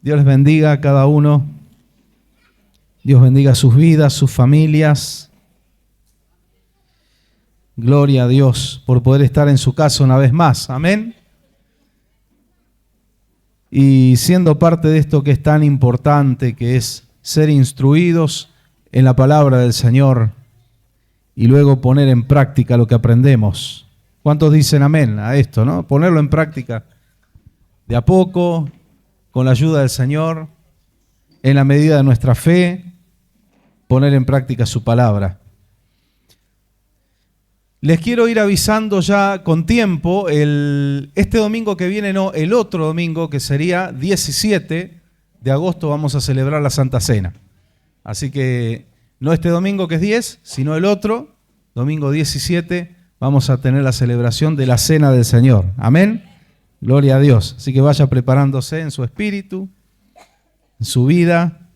Dios les bendiga a cada uno. Dios bendiga sus vidas, sus familias. Gloria a Dios por poder estar en su casa una vez más. Amén. Y siendo parte de esto que es tan importante, que es ser instruidos en la palabra del Señor y luego poner en práctica lo que aprendemos. ¿Cuántos dicen amén a esto, no? Ponerlo en práctica de a poco, con la ayuda del Señor, en la medida de nuestra fe, poner en práctica su palabra. Les quiero ir avisando ya con tiempo, este domingo que viene, no, el otro domingo, que sería 17 de agosto, vamos a celebrar la Santa Cena. Así que no este domingo que es 10, sino el otro, domingo 17, vamos a tener la celebración de la Cena del Señor. Amén. Gloria a Dios. Así que vaya preparándose en su espíritu, en su vida,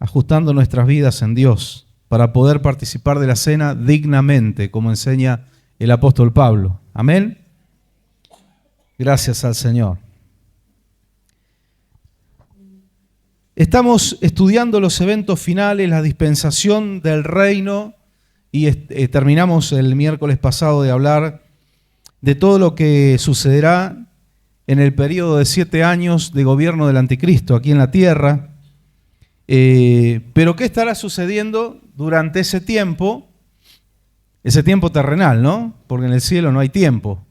ajustando nuestras vidas en Dios para poder participar de la cena dignamente, como enseña el apóstol Pablo. Amén. Gracias al Señor. Estamos estudiando los eventos finales, la dispensación del reino, y terminamos el miércoles pasado de hablar de todo lo que sucederá en el periodo de 7 años de gobierno del anticristo aquí en la tierra. Pero ¿qué estará sucediendo durante ese tiempo terrenal, ¿no? Porque en el cielo no hay tiempo.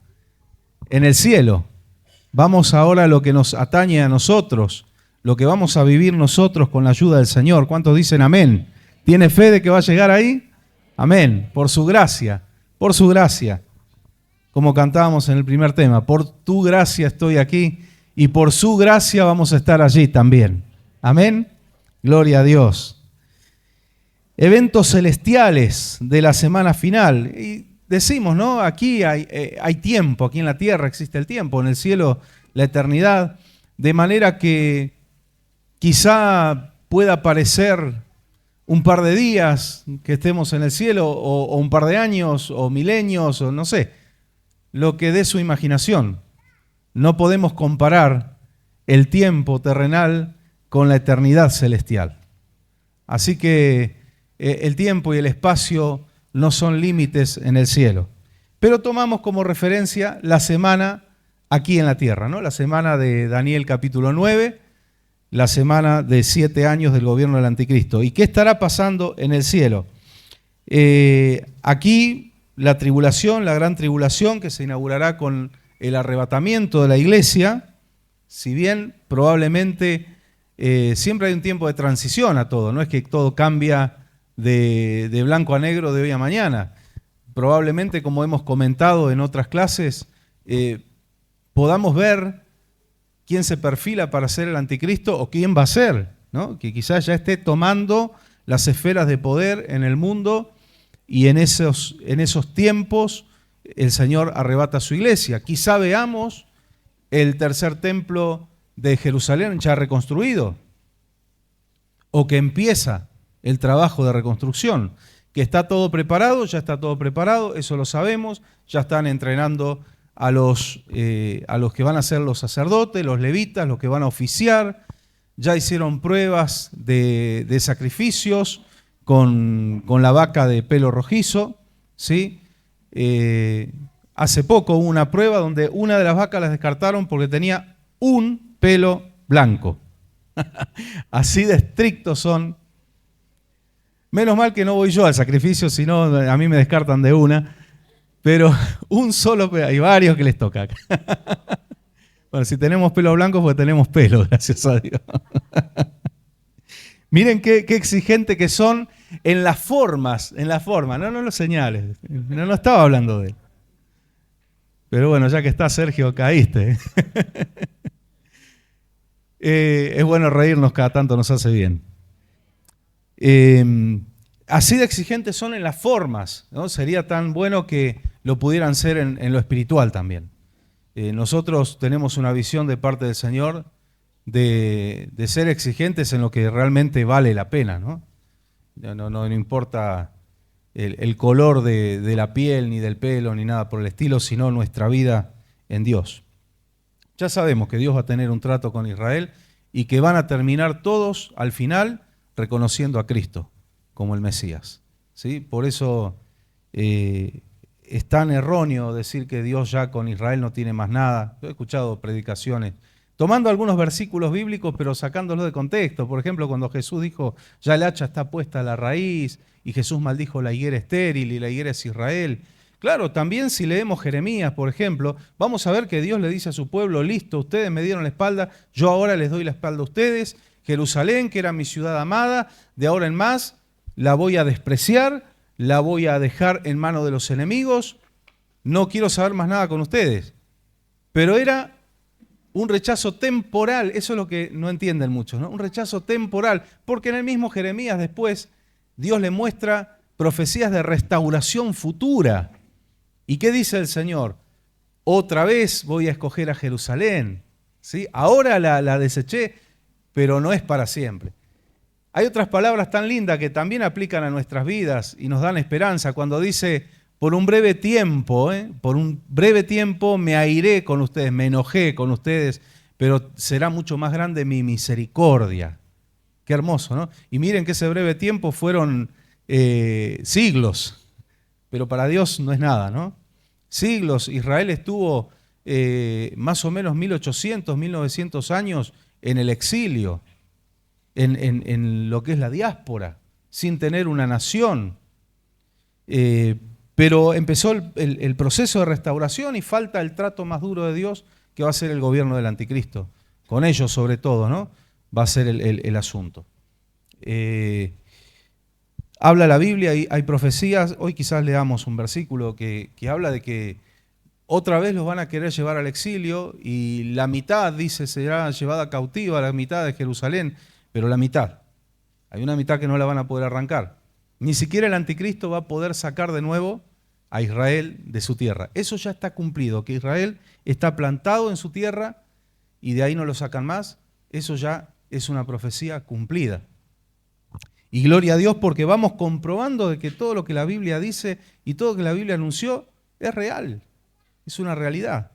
En el cielo, vamos ahora a lo que nos atañe a nosotros, lo que vamos a vivir nosotros con la ayuda del Señor. ¿Cuántos dicen amén? ¿Tiene fe de que va a llegar ahí? Amén. Por su gracia, por su gracia. Como cantábamos en el primer tema, por tu gracia estoy aquí y por su gracia vamos a estar allí también. Amén. Gloria a Dios. Eventos celestiales de la semana final. Y decimos, ¿no? Aquí hay tiempo, aquí en la tierra existe el tiempo, en el cielo la eternidad. De manera que quizá pueda parecer un par de días que estemos en el cielo, o un par de años, o milenios, o no sé. Lo que dé su imaginación. No podemos comparar el tiempo terrenal con la eternidad celestial. Así que el tiempo y el espacio no son límites en el cielo. Pero tomamos como referencia la semana aquí en la tierra, ¿no? La semana de Daniel capítulo 9, la semana de 7 años del gobierno del anticristo. ¿Y qué estará pasando en el cielo? Aquí la tribulación, la gran tribulación que se inaugurará con el arrebatamiento de la iglesia, si bien probablemente siempre hay un tiempo de transición a todo, no es que todo cambia de blanco a negro de hoy a mañana. Probablemente, como hemos comentado en otras clases, podamos ver quién se perfila para ser el anticristo o quién va a ser, ¿no? Que quizás ya esté tomando las esferas de poder en el mundo. Y en esos tiempos el Señor arrebata a su iglesia. Quizá veamos el tercer templo de Jerusalén ya reconstruido, o que empieza el trabajo de reconstrucción, que está todo preparado, ya está todo preparado, eso lo sabemos, ya están entrenando a los que van a ser los sacerdotes, los levitas, los que van a oficiar, ya hicieron pruebas de sacrificios, con la vaca de pelo rojizo, ¿sí? Hace poco hubo una prueba donde una de las vacas las descartaron porque tenía un pelo blanco. Así de estrictos son. Menos mal que no voy yo al sacrificio, si no a mí me descartan de una. Pero un solo pelo, hay varios que les toca. Bueno, si tenemos pelo blanco, pues tenemos pelo, gracias a Dios. Miren qué exigente que son en las formas, no en los señales. No estaba hablando de él. Pero bueno, ya que está Sergio, caíste. Es bueno reírnos cada tanto, nos hace bien. Así de exigentes son en las formas, ¿no? Sería tan bueno que lo pudieran ser en lo espiritual también. Nosotros tenemos una visión de parte del Señor de ser exigentes en lo que realmente vale la pena, ¿no? No importa el color de la piel, ni del pelo, ni nada por el estilo, sino nuestra vida en Dios. Ya sabemos que Dios va a tener un trato con Israel y que van a terminar todos al final reconociendo a Cristo como el Mesías. ¿Sí? Por eso es tan erróneo decir que Dios ya con Israel no tiene más nada. Yo he escuchado predicaciones tomando algunos versículos bíblicos pero sacándolos de contexto. Por ejemplo, cuando Jesús dijo, ya el hacha está puesta a la raíz, y Jesús maldijo la higuera estéril y la higuera es Israel. Claro, también si leemos Jeremías, por ejemplo, vamos a ver que Dios le dice a su pueblo, listo, ustedes me dieron la espalda, yo ahora les doy la espalda a ustedes. Jerusalén, que era mi ciudad amada, de ahora en más la voy a despreciar, la voy a dejar en manos de los enemigos, no quiero saber más nada con ustedes. Pero era un rechazo temporal, eso es lo que no entienden muchos, ¿no? Un rechazo temporal, porque en el mismo Jeremías después Dios le muestra profecías de restauración futura. ¿Y qué dice el Señor? Otra vez voy a escoger a Jerusalén, ¿sí? Ahora la deseché, pero no es para siempre. Hay otras palabras tan lindas que también aplican a nuestras vidas y nos dan esperanza cuando dice, por un breve tiempo, por un breve tiempo me airé con ustedes, me enojé con ustedes, pero será mucho más grande mi misericordia. Qué hermoso, ¿no? Y miren que ese breve tiempo fueron siglos, pero para Dios no es nada, ¿no? Siglos, Israel estuvo más o menos 1800, 1900 años en el exilio, en lo que es la diáspora, sin tener una nación. Pero empezó el proceso de restauración y falta el trato más duro de Dios, que va a ser el gobierno del anticristo. Con ellos sobre todo, ¿no? Va a ser el asunto. Habla la Biblia, hay profecías. Hoy quizás leamos un versículo que habla de que otra vez los van a querer llevar al exilio y la mitad, dice, será llevada cautiva, la mitad de Jerusalén, pero la mitad. Hay una mitad que no la van a poder arrancar. Ni siquiera el anticristo va a poder sacar de nuevo a Israel de su tierra. Eso ya está cumplido, que Israel está plantado en su tierra y de ahí no lo sacan más. Eso ya es una profecía cumplida. Y gloria a Dios porque vamos comprobando de que todo lo que la Biblia dice y todo lo que la Biblia anunció es real, es una realidad.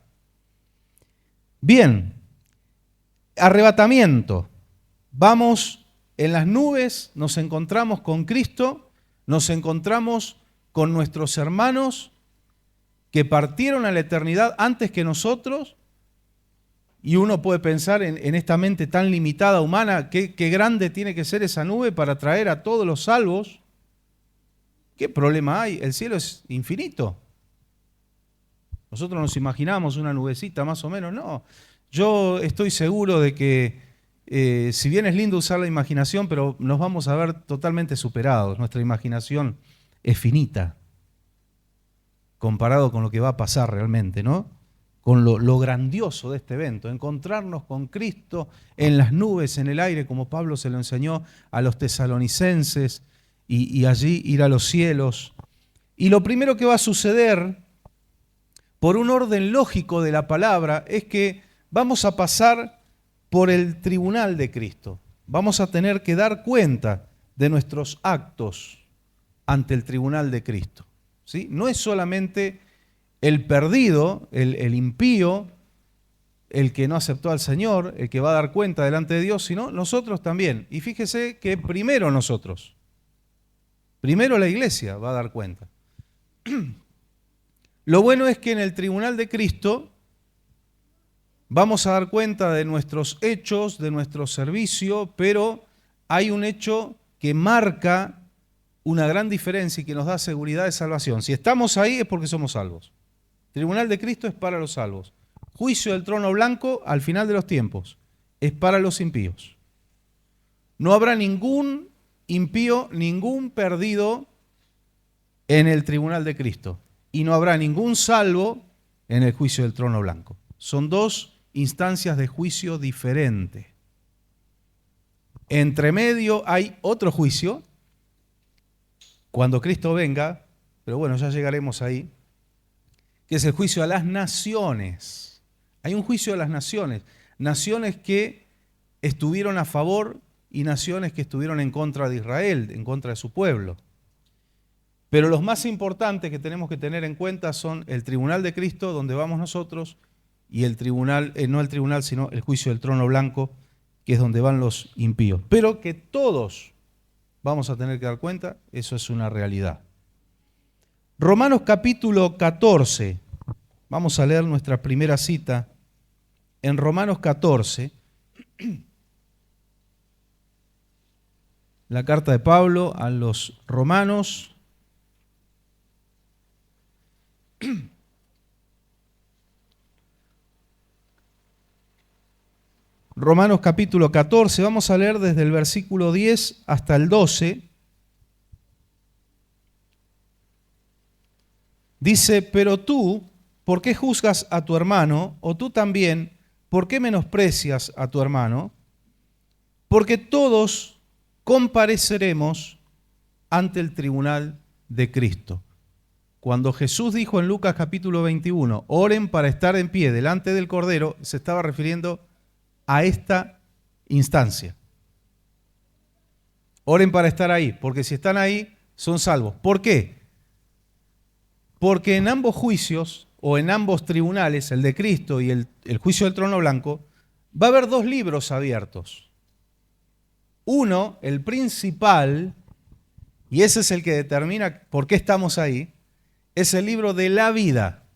Bien, arrebatamiento. Vamos en las nubes, nos encontramos con Cristo, nos encontramos con nuestros hermanos que partieron a la eternidad antes que nosotros. Y uno puede pensar en esta mente tan limitada humana, qué grande tiene que ser esa nube para traer a todos los salvos. ¿Qué problema hay? El cielo es infinito. Nosotros nos imaginamos una nubecita más o menos, no. Yo estoy seguro de que, si bien es lindo usar la imaginación, pero nos vamos a ver totalmente superados. Nuestra imaginación es finita comparado con lo que va a pasar realmente, ¿no? Con lo grandioso de este evento, encontrarnos con Cristo en las nubes, en el aire, como Pablo se lo enseñó a los tesalonicenses, y allí ir a los cielos. Y lo primero que va a suceder, por un orden lógico de la palabra, es que vamos a pasar por el tribunal de Cristo. Vamos a tener que dar cuenta de nuestros actos ante el tribunal de Cristo, ¿sí? No es solamente el perdido, el impío, el que no aceptó al Señor, el que va a dar cuenta delante de Dios, sino nosotros también. Y fíjese que primero nosotros, primero la iglesia va a dar cuenta. Lo bueno es que en el tribunal de Cristo vamos a dar cuenta de nuestros hechos, de nuestro servicio, pero hay un hecho que marca una gran diferencia y que nos da seguridad de salvación. Si estamos ahí es porque somos salvos. Tribunal de Cristo es para los salvos. Juicio del trono blanco al final de los tiempos es para los impíos. No habrá ningún impío, ningún perdido en el tribunal de Cristo. Y no habrá ningún salvo en el juicio del trono blanco. Son dos instancias de juicio diferentes. Entre medio hay otro juicio, cuando Cristo venga, pero bueno, ya llegaremos ahí, que es el juicio a las naciones. Hay un juicio a las naciones. Naciones que estuvieron a favor y naciones que estuvieron en contra de Israel, en contra de su pueblo. Pero los más importantes que tenemos que tener en cuenta son el tribunal de Cristo, donde vamos nosotros, y el tribunal, no el tribunal, sino el juicio del trono blanco, que es donde van los impíos. Pero que todos vamos a tener que dar cuenta, eso es una realidad. Romanos capítulo 14, vamos a leer nuestra primera cita en Romanos 14, la carta de Pablo a los romanos. Romanos capítulo 14, vamos a leer desde el versículo 10 hasta el 12. Dice, pero tú, ¿por qué juzgas a tu hermano? O tú también, ¿por qué menosprecias a tu hermano? Porque todos compareceremos ante el tribunal de Cristo. Cuando Jesús dijo en Lucas capítulo 21, oren para estar en pie delante del Cordero, se estaba refiriendo a esta instancia. Oren para estar ahí, porque si están ahí, son salvos. ¿Por qué? Porque en ambos juicios, o en ambos tribunales, el de Cristo y el juicio del trono blanco, va a haber dos libros abiertos. Uno, el principal, y ese es el que determina por qué estamos ahí, es el libro de la vida,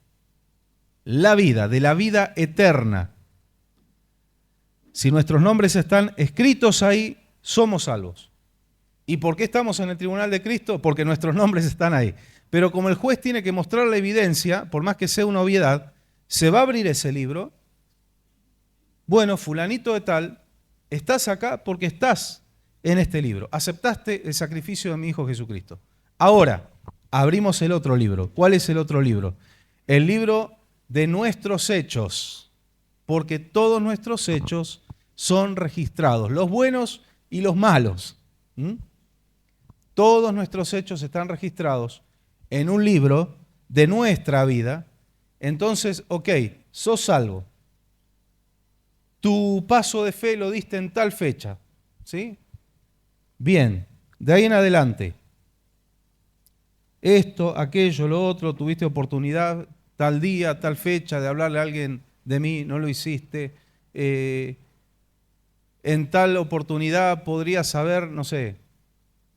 de la vida eterna. Si nuestros nombres están escritos ahí, somos salvos. ¿Y por qué estamos en el tribunal de Cristo? Porque nuestros nombres están ahí. Pero como el juez tiene que mostrar la evidencia, por más que sea una obviedad, se va a abrir ese libro. Bueno, fulanito de tal, estás acá porque estás en este libro. Aceptaste el sacrificio de mi Hijo Jesucristo. Ahora, abrimos el otro libro. ¿Cuál es el otro libro? El libro de nuestros hechos. Porque todos nuestros hechos son registrados, los buenos y los malos. Todos nuestros hechos están registrados en un libro de nuestra vida. Entonces, ok, sos salvo. Tu paso de fe lo diste en tal fecha, ¿sí? Bien, de ahí en adelante. Esto, aquello, lo otro, tuviste oportunidad tal día, tal fecha de hablarle a alguien de mí, no lo hiciste. En tal oportunidad podrías haber, no sé,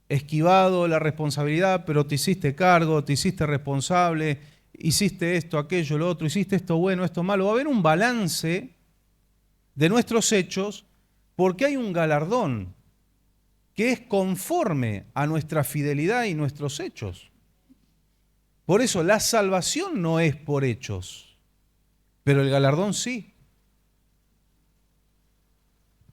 esquivado la responsabilidad, pero te hiciste cargo, te hiciste responsable, hiciste esto, aquello, lo otro, hiciste esto bueno, esto malo. Va a haber un balance de nuestros hechos porque hay un galardón que es conforme a nuestra fidelidad y nuestros hechos. Por eso la salvación no es por hechos, pero el galardón sí.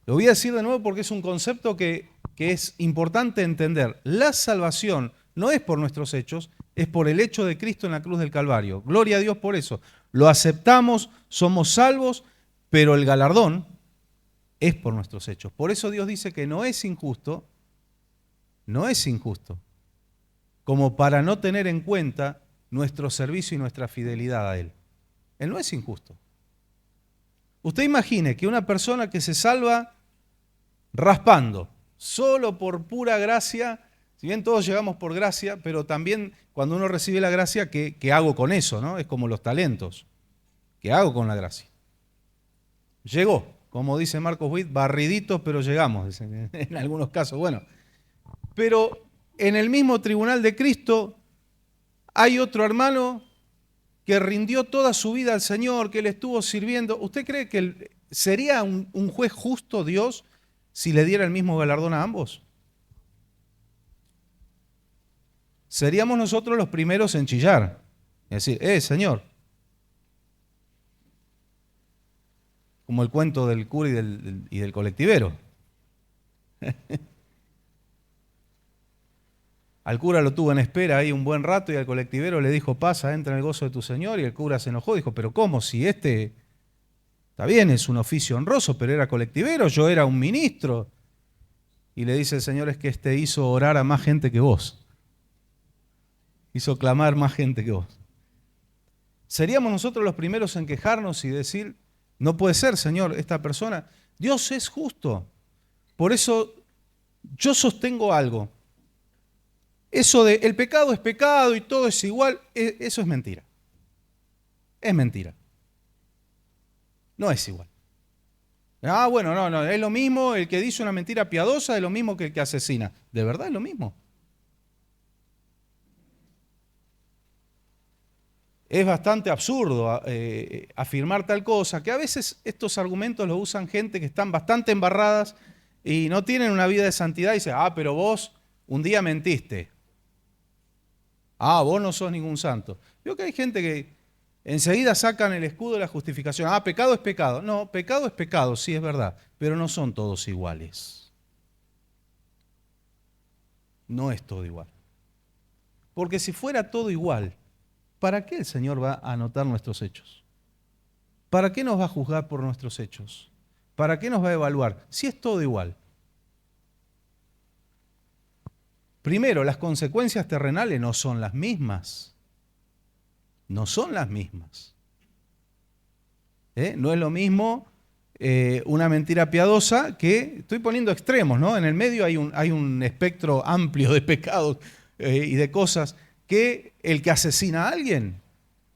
Lo voy a decir de nuevo porque es un concepto que es importante entender. La salvación no es por nuestros hechos, es por el hecho de Cristo en la cruz del Calvario. Gloria a Dios por eso. Lo aceptamos, somos salvos, pero el galardón es por nuestros hechos. Por eso Dios dice que no es injusto, como para no tener en cuenta nuestro servicio y nuestra fidelidad a Él. Él no es injusto. Usted imagine que una persona que se salva raspando, solo por pura gracia, si bien todos llegamos por gracia, pero también cuando uno recibe la gracia, ¿qué hago con eso? ¿No? Es como los talentos. ¿Qué hago con la gracia? Llegó, como dice Marcos Witt, barriditos, pero llegamos, en algunos casos. Bueno, pero en el mismo tribunal de Cristo hay otro hermano que rindió toda su vida al Señor, que le estuvo sirviendo. ¿Usted cree que sería un juez justo Dios si le diera el mismo galardón a ambos? Seríamos nosotros los primeros en chillar. Es decir, Señor. Como el cuento del cura y del colectivero. Al cura lo tuvo en espera ahí un buen rato y al colectivero le dijo, pasa, entra en el gozo de tu Señor. Y el cura se enojó, dijo, pero ¿cómo? Si está bien, es un oficio honroso, pero era colectivero, yo era un ministro. Y le dice el Señor, es que hizo orar a más gente que vos. Hizo clamar más gente que vos. Seríamos nosotros los primeros en quejarnos y decir, no puede ser, Señor, esta persona. Dios es justo. Por eso yo sostengo algo. Eso de el pecado es pecado y todo es igual, eso es mentira. Es mentira. No es igual. Ah, bueno, no, es lo mismo el que dice una mentira piadosa, es lo mismo que el que asesina. ¿De verdad es lo mismo? Es bastante absurdo afirmar tal cosa, que a veces estos argumentos los usan gente que están bastante embarradas y no tienen una vida de santidad y dicen, ah, pero vos un día mentiste. Ah, vos no sos ningún santo. Veo que hay gente que enseguida sacan el escudo de la justificación. Ah, pecado es pecado. No, pecado es pecado, sí es verdad, pero no son todos iguales. No es todo igual. Porque si fuera todo igual, ¿para qué el Señor va a anotar nuestros hechos? ¿Para qué nos va a juzgar por nuestros hechos? ¿Para qué nos va a evaluar? Si es todo igual. Primero, las consecuencias terrenales no son las mismas. No son las mismas. No es lo mismo una mentira piadosa que, estoy poniendo extremos, ¿no? En el medio hay un espectro amplio de pecados y de cosas, que el que asesina a alguien.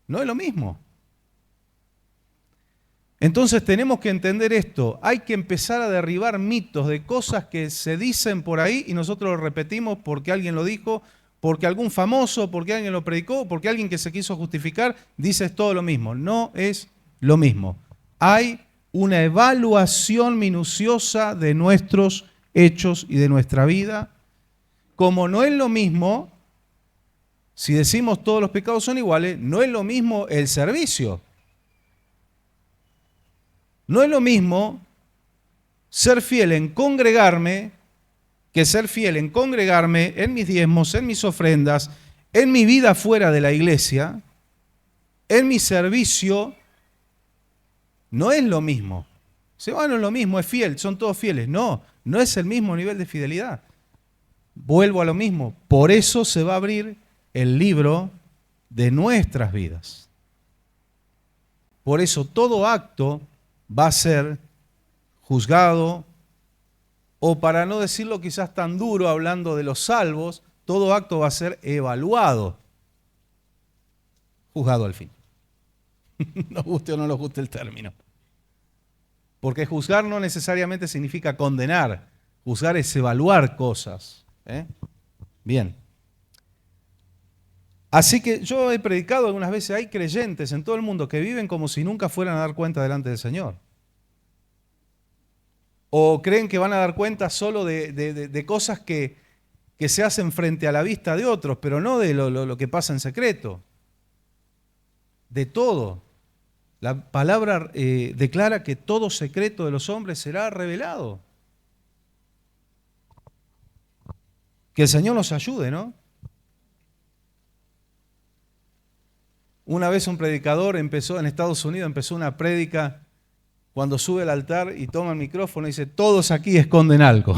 No es lo mismo. Entonces tenemos que entender esto. Hay que empezar a derribar mitos de cosas que se dicen por ahí y nosotros lo repetimos porque alguien lo dijo, porque algún famoso, porque alguien lo predicó, porque alguien que se quiso justificar dice es todo lo mismo. No es lo mismo. Hay una evaluación minuciosa de nuestros hechos y de nuestra vida. Como no es lo mismo, si decimos todos los pecados son iguales, no es lo mismo el servicio. No es lo mismo ser fiel en congregarme que ser fiel en congregarme en mis diezmos, en mis ofrendas, en mi vida fuera de la iglesia, en mi servicio. No es lo mismo. Dice, bueno, es lo mismo, es fiel, son todos fieles. No, no es el mismo nivel de fidelidad. Vuelvo a lo mismo. Por eso se va a abrir el libro de nuestras vidas. Por eso todo acto va a ser juzgado, o para no decirlo quizás tan duro, hablando de los salvos, todo acto va a ser evaluado, juzgado al fin. Nos guste o no nos guste el término. Porque juzgar no necesariamente significa condenar, juzgar es evaluar cosas. Bien. Así que yo he predicado algunas veces, hay creyentes en todo el mundo que viven como si nunca fueran a dar cuenta delante del Señor. O creen que van a dar cuenta solo de cosas que se hacen frente a la vista de otros, pero no de lo que pasa en secreto. De todo. La palabra declara que todo secreto de los hombres será revelado. Que el Señor nos ayude, ¿no? Una vez un predicador empezó en Estados Unidos, empezó una prédica cuando sube al altar y toma el micrófono y dice, todos aquí esconden algo.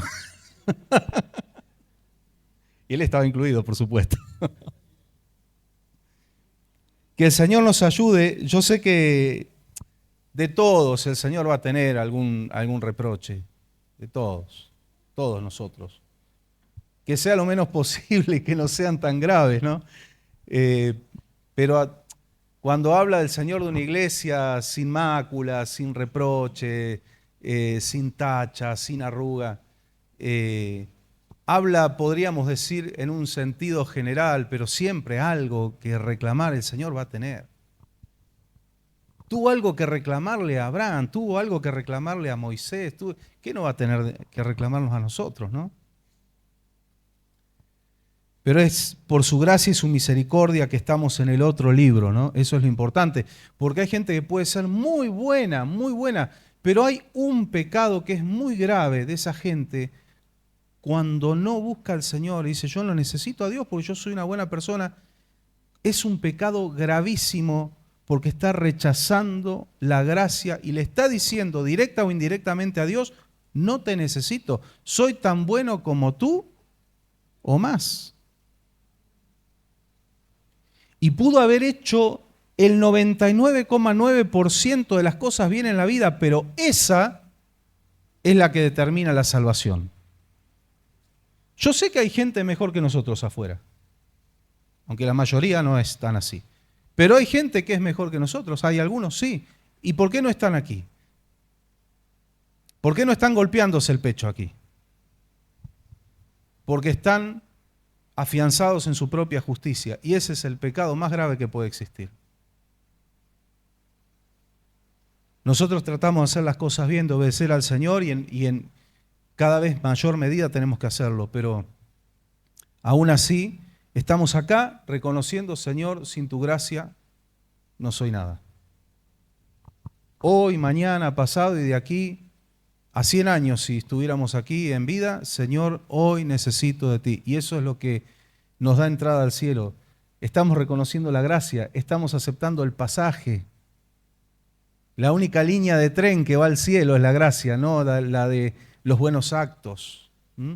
Y él estaba incluido, por supuesto. Que el Señor nos ayude. Yo sé que de todos el Señor va a tener algún reproche. De todos nosotros. Que sea lo menos posible y que no sean tan graves, ¿no? Pero cuando habla del Señor de una iglesia sin mácula, sin reproche, sin tacha, sin arruga, habla, podríamos decir, en un sentido general, pero siempre algo que reclamar el Señor va a tener. Tuvo algo que reclamarle a Abraham, tuvo algo que reclamarle a Moisés, ¿qué no va a tener que reclamarnos a nosotros, no? Pero es por su gracia y su misericordia que estamos en el otro libro, ¿no? Eso es lo importante, porque hay gente que puede ser muy buena, pero hay un pecado que es muy grave de esa gente cuando no busca al Señor y dice, yo no necesito a Dios porque yo soy una buena persona. Es un pecado gravísimo porque está rechazando la gracia y le está diciendo directa o indirectamente a Dios, no te necesito, soy tan bueno como tú o más. Y pudo haber hecho el 99,9% de las cosas bien en la vida, pero esa es la que determina la salvación. Yo sé que hay gente mejor que nosotros afuera, aunque la mayoría no es tan así. Pero hay gente que es mejor que nosotros, hay algunos sí, ¿Y por qué no están aquí? ¿Por qué no están golpeándose el pecho aquí? Porque están afianzados en su propia justicia. Y ese es el pecado más grave que puede existir. Nosotros tratamos de hacer las cosas bien, de obedecer al Señor y en cada vez mayor medida tenemos que hacerlo, pero aún así estamos acá reconociendo, Señor, sin tu gracia no soy nada. Hoy, mañana, pasado y de aquí a 100 años, si estuviéramos aquí en vida, Señor, hoy necesito de ti. Y eso es lo que nos da entrada al cielo. Estamos reconociendo la gracia, estamos aceptando el pasaje. La única línea de tren que va al cielo es la gracia, no la de los buenos actos. ¿Mm?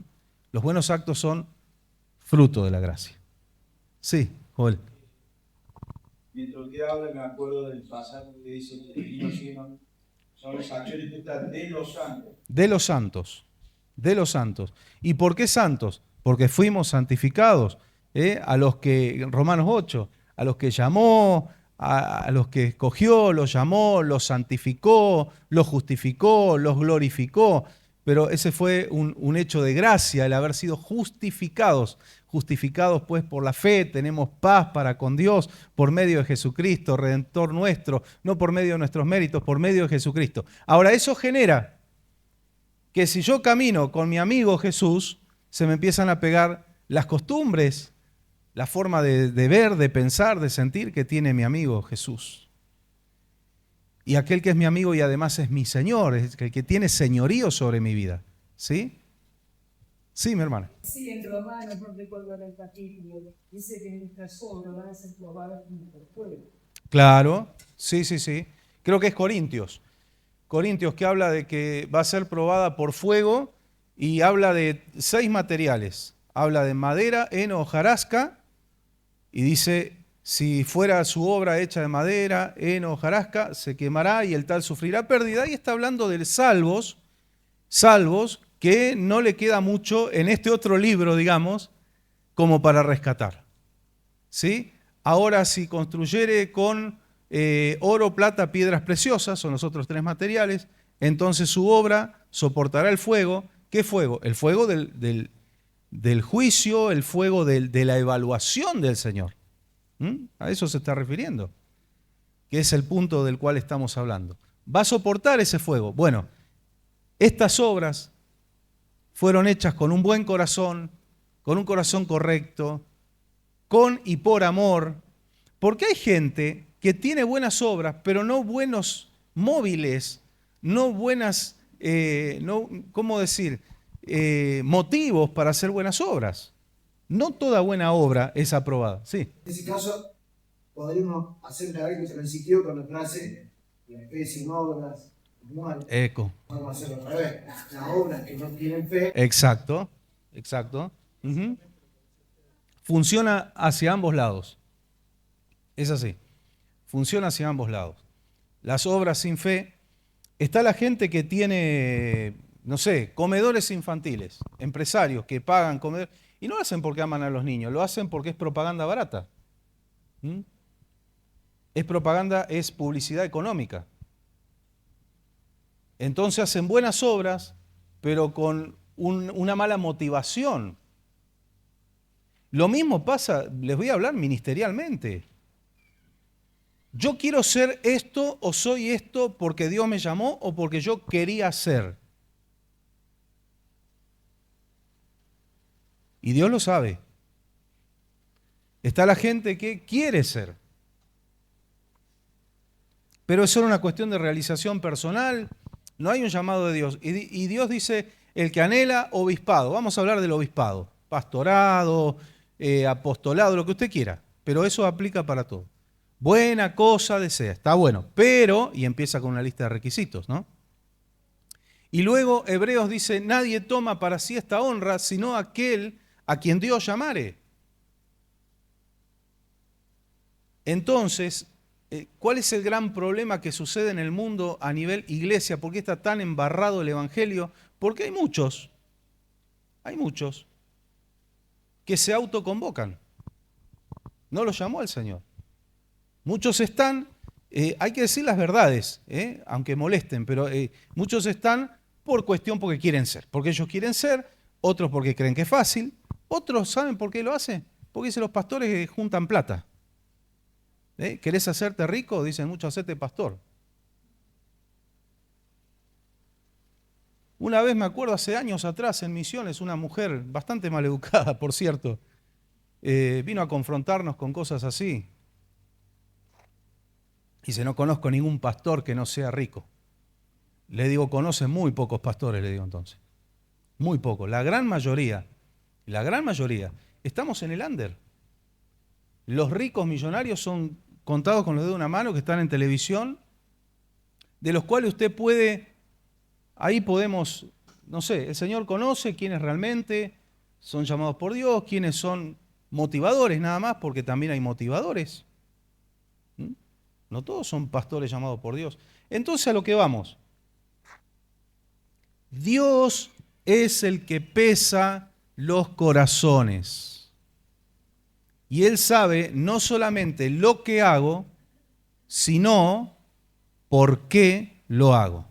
Los buenos actos son fruto de la gracia. Sí, Joel. Mientras usted habla, me acuerdo del pasaje que dice que el vino lleno son las acciones justas de los santos. De los santos, de los santos. ¿Y por qué santos? Porque fuimos santificados, a los que, Romanos 8, a los que llamó, a los que escogió, los llamó, los santificó, los justificó, los glorificó. Pero ese fue un hecho de gracia, el haber sido justificados. Justificados pues por la fe, tenemos paz para con Dios por medio de Jesucristo, Redentor nuestro, no por medio de nuestros méritos, por medio de Jesucristo. Ahora, eso genera que si yo camino con mi amigo Jesús, se me empiezan a pegar las costumbres, la forma de ver, de pensar, de sentir que tiene mi amigo Jesús. Y aquel que es mi amigo y además es mi Señor, es el que tiene señorío sobre mi vida. ¿Sí? Sí, mi hermana. Sí, en Romanos, no recuerdo el capítulo, dice que nuestras obras van a ser probadas por fuego. Claro, sí. Creo que es Corintios. Corintios, que habla de que va a ser probada por fuego y habla de 6 materiales. Habla de madera, heno, hojarasca y dice, si fuera su obra hecha de madera, heno, hojarasca, se quemará y el tal sufrirá pérdida. Y está hablando de salvos que no le queda mucho en este otro libro, digamos, como para rescatar. ¿Sí? Ahora, si construyere con oro, plata, piedras preciosas, son los otros 3 materiales, entonces su obra soportará el fuego. ¿Qué fuego? El fuego del juicio, el fuego de la evaluación del Señor. A eso se está refiriendo, que es el punto del cual estamos hablando. Va a soportar ese fuego. Bueno, estas obras fueron hechas con un buen corazón, con un corazón correcto, con y por amor, porque hay gente que tiene buenas obras, pero no buenos móviles, no buenas, ¿cómo decir? Motivos para hacer buenas obras. No toda buena obra es aprobada. Sí. En ese caso, podríamos hacer la vez que se recitió con la frase la fe sin obras. Eco. Vamos a hacerlo al revés. Las obras que no tienen fe. Exacto. Uh-huh. Funciona hacia ambos lados. Es así. Funciona hacia ambos lados. Las obras sin fe. Está la gente que tiene, no sé, comedores infantiles, empresarios que pagan comedores. Y no lo hacen porque aman a los niños, lo hacen porque es propaganda barata. Es propaganda, es publicidad económica. Entonces hacen buenas obras, pero con una mala motivación. Lo mismo pasa, les voy a hablar ministerialmente. Yo quiero ser esto o soy esto porque Dios me llamó o porque yo quería ser. Y Dios lo sabe. Está la gente que quiere ser. Pero es solo una cuestión de realización personal. No hay un llamado de Dios. Y Dios dice, el que anhela obispado. Vamos a hablar del obispado. Pastorado, apostolado, lo que usted quiera. Pero eso aplica para todo. Buena cosa desea. Está bueno. Pero, y empieza con una lista de requisitos, ¿no? Y luego Hebreos dice, nadie toma para sí esta honra, sino aquel a quien Dios llamare. Entonces, ¿cuál es el gran problema que sucede en el mundo a nivel iglesia? ¿Por qué está tan embarrado el evangelio? Porque hay muchos que se autoconvocan. No los llamó el Señor. Muchos están Hay que decir las verdades, aunque molesten, pero muchos están porque quieren ser, porque ellos quieren ser, otros porque creen que es fácil, otros ¿saben por qué lo hacen? Porque dicen los pastores que juntan plata. ¿Querés hacerte rico? Dicen muchos, hacerte pastor. Una vez me acuerdo, hace años atrás, en Misiones, una mujer bastante maleducada, por cierto, vino a confrontarnos con cosas así. Dice, no conozco ningún pastor que no sea rico. Le digo, conoce muy pocos pastores, le digo entonces. Muy pocos. La gran mayoría, estamos en el under. Los ricos millonarios son contados con los dedos de una mano, que están en televisión, de los cuales usted puede, ahí podemos, no sé, el Señor conoce quiénes realmente son llamados por Dios, quiénes son motivadores nada más, porque también hay motivadores. No todos son pastores llamados por Dios. Entonces a lo que vamos. Dios es el que pesa los corazones. Y Él sabe no solamente lo que hago, sino por qué lo hago.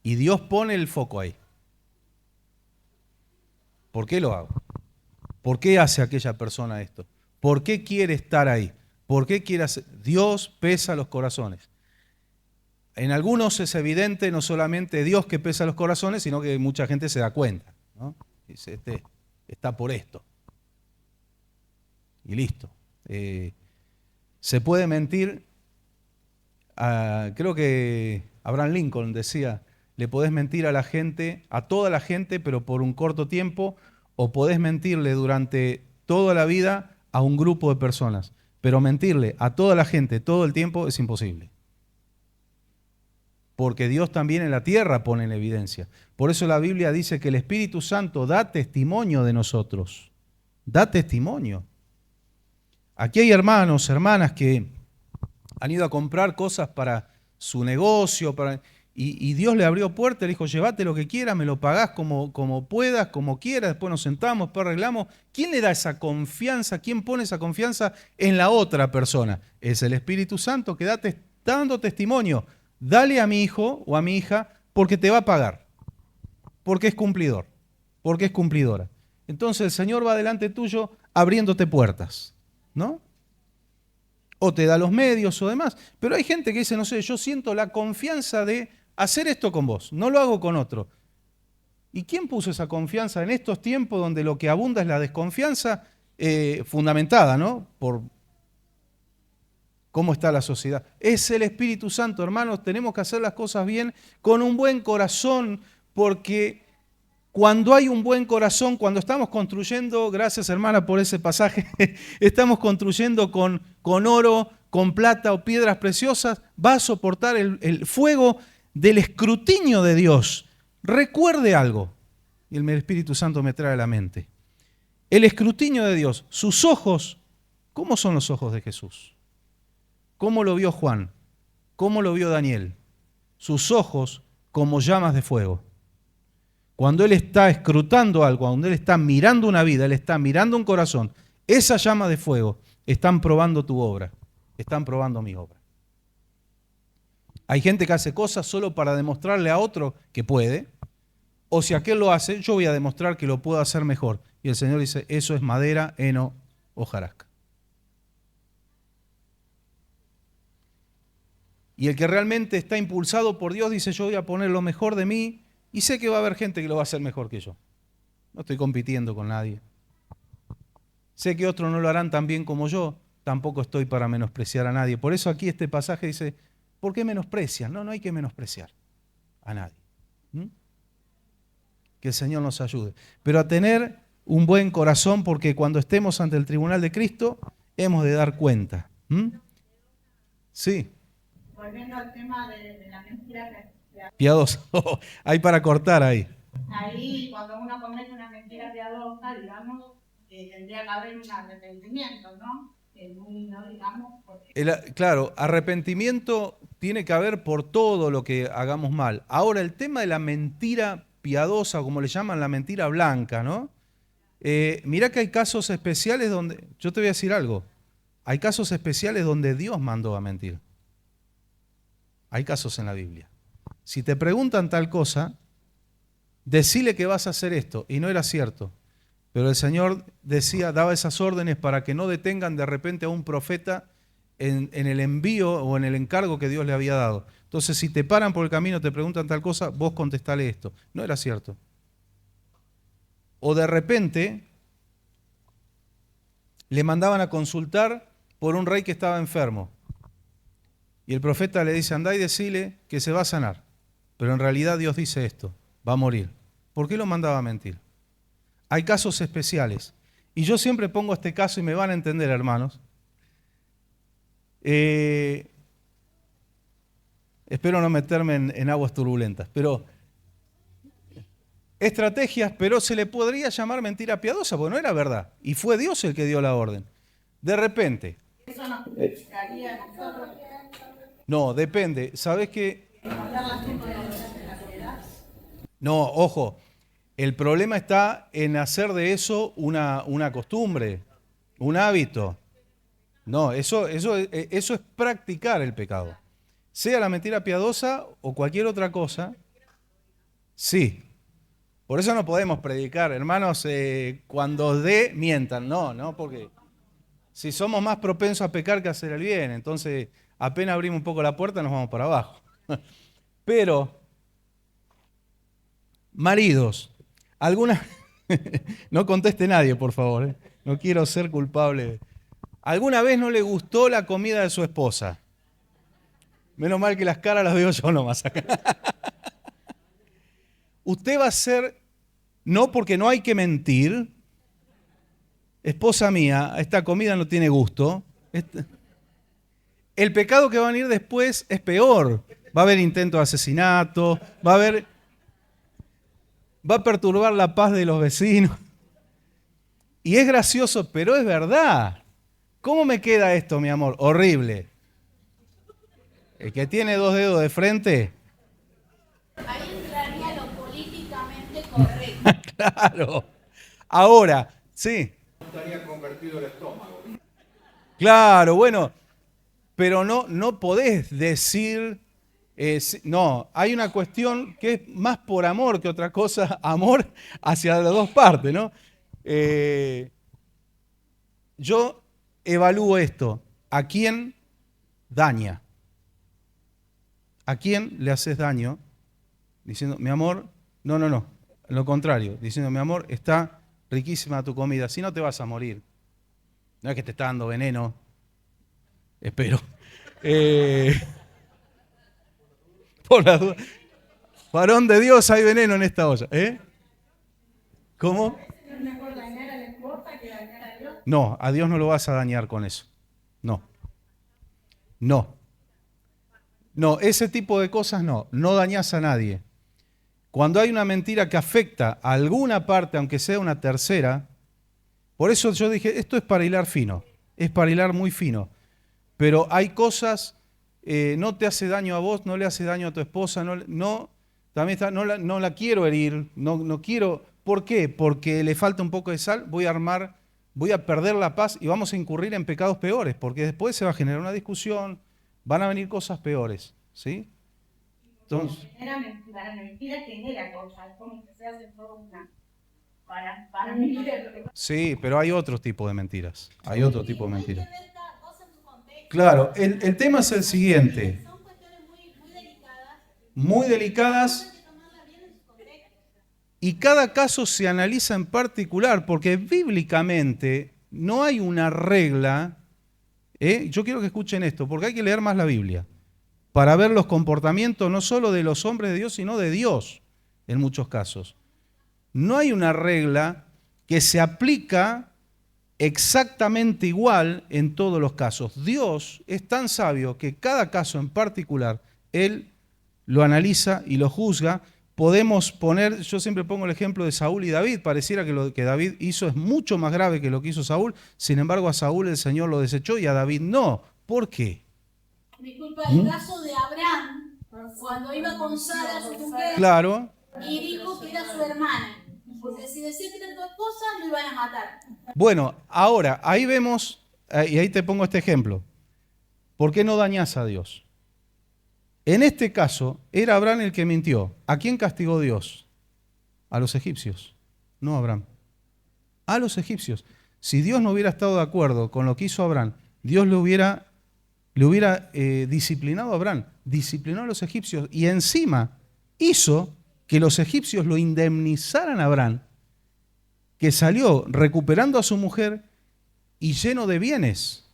Y Dios pone el foco ahí. ¿Por qué lo hago? ¿Por qué hace aquella persona esto? ¿Por qué quiere estar ahí? ¿Por qué quiere hacer? Dios pesa los corazones. En algunos es evidente no solamente Dios que pesa los corazones, sino que mucha gente se da cuenta, ¿no? Dice, este está por esto. Y listo. Se puede mentir. Creo que Abraham Lincoln decía, le podés mentir a la gente, a toda la gente, pero por un corto tiempo, o podés mentirle durante toda la vida a un grupo de personas. Pero mentirle a toda la gente todo el tiempo es imposible. Porque Dios también en la tierra pone en evidencia. Por eso la Biblia dice que el Espíritu Santo da testimonio de nosotros. Da testimonio. Aquí hay hermanos, hermanas que han ido a comprar cosas para su negocio, y Dios le abrió puertas, le dijo, llévate lo que quieras, me lo pagás como puedas, como quieras, después nos sentamos, después arreglamos. ¿Quién le da esa confianza? ¿Quién pone esa confianza en la otra persona? Es el Espíritu Santo que está dando testimonio. Dale a mi hijo o a mi hija porque te va a pagar, porque es cumplidor, porque es cumplidora. Entonces el Señor va delante tuyo abriéndote puertas, ¿no? O te da los medios o demás. Pero hay gente que dice, no sé, yo siento la confianza de hacer esto con vos, no lo hago con otro. ¿Y quién puso esa confianza en estos tiempos donde lo que abunda es la desconfianza fundamentada, ¿no? Por cómo está la sociedad. Es el Espíritu Santo, hermanos, tenemos que hacer las cosas bien con un buen corazón, porque cuando hay un buen corazón, cuando estamos construyendo, gracias hermana por ese pasaje, estamos construyendo con oro, con plata o piedras preciosas, va a soportar el fuego del escrutinio de Dios. Recuerde algo, y el Espíritu Santo me trae a la mente. El escrutinio de Dios, sus ojos, ¿cómo son los ojos de Jesús? ¿Cómo lo vio Juan? ¿Cómo lo vio Daniel? Sus ojos como llamas de fuego. Cuando Él está escrutando algo, cuando Él está mirando una vida, Él está mirando un corazón, esas llamas de fuego están probando tu obra, están probando mi obra. Hay gente que hace cosas solo para demostrarle a otro que puede, o si aquel lo hace, yo voy a demostrar que lo puedo hacer mejor. Y el Señor dice, eso es madera, heno, hojarasca. Y el que realmente está impulsado por Dios dice, yo voy a poner lo mejor de mí y sé que va a haber gente que lo va a hacer mejor que yo. No estoy compitiendo con nadie. Sé que otros no lo harán tan bien como yo, tampoco estoy para menospreciar a nadie. Por eso aquí este pasaje dice, ¿por qué menosprecian? No hay que menospreciar a nadie. Que el Señor nos ayude. Pero a tener un buen corazón, porque cuando estemos ante el tribunal de Cristo, hemos de dar cuenta. Sí. Volviendo al tema de la mentira Piadoso. Hay para cortar ahí. Ahí, cuando uno comete una mentira piadosa, digamos, tendría que haber un arrepentimiento, ¿no? No digamos, porque... Claro, arrepentimiento tiene que haber por todo lo que hagamos mal. Ahora, el tema de la mentira piadosa, como le llaman la mentira blanca, ¿no? Mirá que hay casos especiales donde, yo te voy a decir algo, hay casos especiales donde Dios mandó a mentir. Hay casos en la Biblia. Si te preguntan tal cosa, decile que vas a hacer esto. Y no era cierto. Pero el Señor daba esas órdenes para que no detengan de repente a un profeta en el envío o en el encargo que Dios le había dado. Entonces, si te paran por el camino, te preguntan tal cosa, vos contestale esto. No era cierto. O de repente le mandaban a consultar por un rey que estaba enfermo. Y el profeta le dice, andá y decile que se va a sanar. Pero en realidad Dios dice esto, va a morir. ¿Por qué lo mandaba a mentir? Hay casos especiales. Y yo siempre pongo este caso y me van a entender, hermanos. Espero no meterme en aguas turbulentas, pero estrategias, pero se le podría llamar mentira piadosa, porque no era verdad. Y fue Dios el que dio la orden. De repente. Eso nos significaría a nosotros No, depende. ¿Sabés qué? mandar la gente a la soledad. No, ojo. El problema está en hacer de eso una costumbre, un hábito. No, eso es practicar el pecado. Sea la mentira piadosa o cualquier otra cosa, sí. Por eso no podemos predicar, hermanos, cuando mientan. No, porque si somos más propensos a pecar que a hacer el bien, entonces apenas abrimos un poco la puerta nos vamos para abajo. Pero, maridos, no conteste nadie, por favor, no quiero ser culpable. ¿Alguna vez no le gustó la comida de su esposa? Menos mal que las caras las veo yo nomás acá. Usted va a ser, no porque no hay que mentir, esposa mía, esta comida no tiene gusto. El pecado que va a venir después es peor. Va a haber intento de asesinato, va a perturbar la paz de los vecinos. Y es gracioso, pero es verdad. ¿Cómo me queda esto, mi amor? Horrible. El que tiene 2 dedos de frente. Ahí entraría lo políticamente correcto. Claro. Ahora, sí. Estaría convertido el estómago. Claro, bueno. Pero no podés decir. No, hay una cuestión que es más por amor que otra cosa. Amor hacia las dos partes, ¿no? Yo evalúo esto. ¿A quién daña? ¿A quién le haces daño? Diciendo, mi amor, no. Lo contrario, diciendo, mi amor, está riquísima tu comida, si no te vas a morir. No es que te está dando veneno. Espero. Por la duda. Varón de Dios, hay veneno en esta olla. ¿Cómo? ¿Es mejor dañar a la esposa que dañar a Dios? No, a Dios no lo vas a dañar con eso. No, ese tipo de cosas no dañás a nadie. Cuando hay una mentira que afecta a alguna parte, aunque sea una tercera, por eso yo dije, esto es para hilar fino, es para hilar muy fino. Pero hay cosas, no te hace daño a vos, no le hace daño a tu esposa, también no la quiero herir, no quiero. ¿Por qué? Porque le falta un poco de sal, voy a perder la paz y vamos a incurrir en pecados peores, porque después se va a generar una discusión, van a venir cosas peores, ¿sí? Entonces, La mentira genera cosas, como que se hace todo una para mentir. sí, pero hay otro tipo de mentiras. Hay otro tipo de mentiras. Claro, el tema es el siguiente. Son cuestiones muy delicadas. Muy delicadas. Hay que tomarlas bien en su contexto. Y cada caso se analiza en particular, porque bíblicamente no hay una regla. Yo quiero que escuchen esto, porque hay que leer más la Biblia, para ver los comportamientos no solo de los hombres de Dios, sino de Dios, en muchos casos. No hay una regla que se aplica exactamente igual en todos los casos. Dios es tan sabio que cada caso en particular, Él lo analiza y lo juzga. Podemos poner, yo siempre pongo el ejemplo de Saúl y David, pareciera que lo que David hizo es mucho más grave que lo que hizo Saúl, sin embargo a Saúl el Señor lo desechó y a David no. ¿Por qué? Disculpa, el caso de Abraham, cuando iba con Sara, su mujer, Claro, y dijo que era su hermana. Porque si decía que era tu esposa, lo iban a matar. bueno, ahora ahí vemos, y ahí te pongo este ejemplo. ¿Por qué no dañás a Dios? En este caso, era Abraham el que mintió. ¿A quién castigó Dios? A los egipcios, no a Abraham. A los egipcios. Si Dios no hubiera estado de acuerdo con lo que hizo Abraham, Dios le hubiera disciplinado a Abraham, disciplinó a los egipcios y encima hizo que los egipcios lo indemnizaran a Abraham, que salió recuperando a su mujer y lleno de bienes.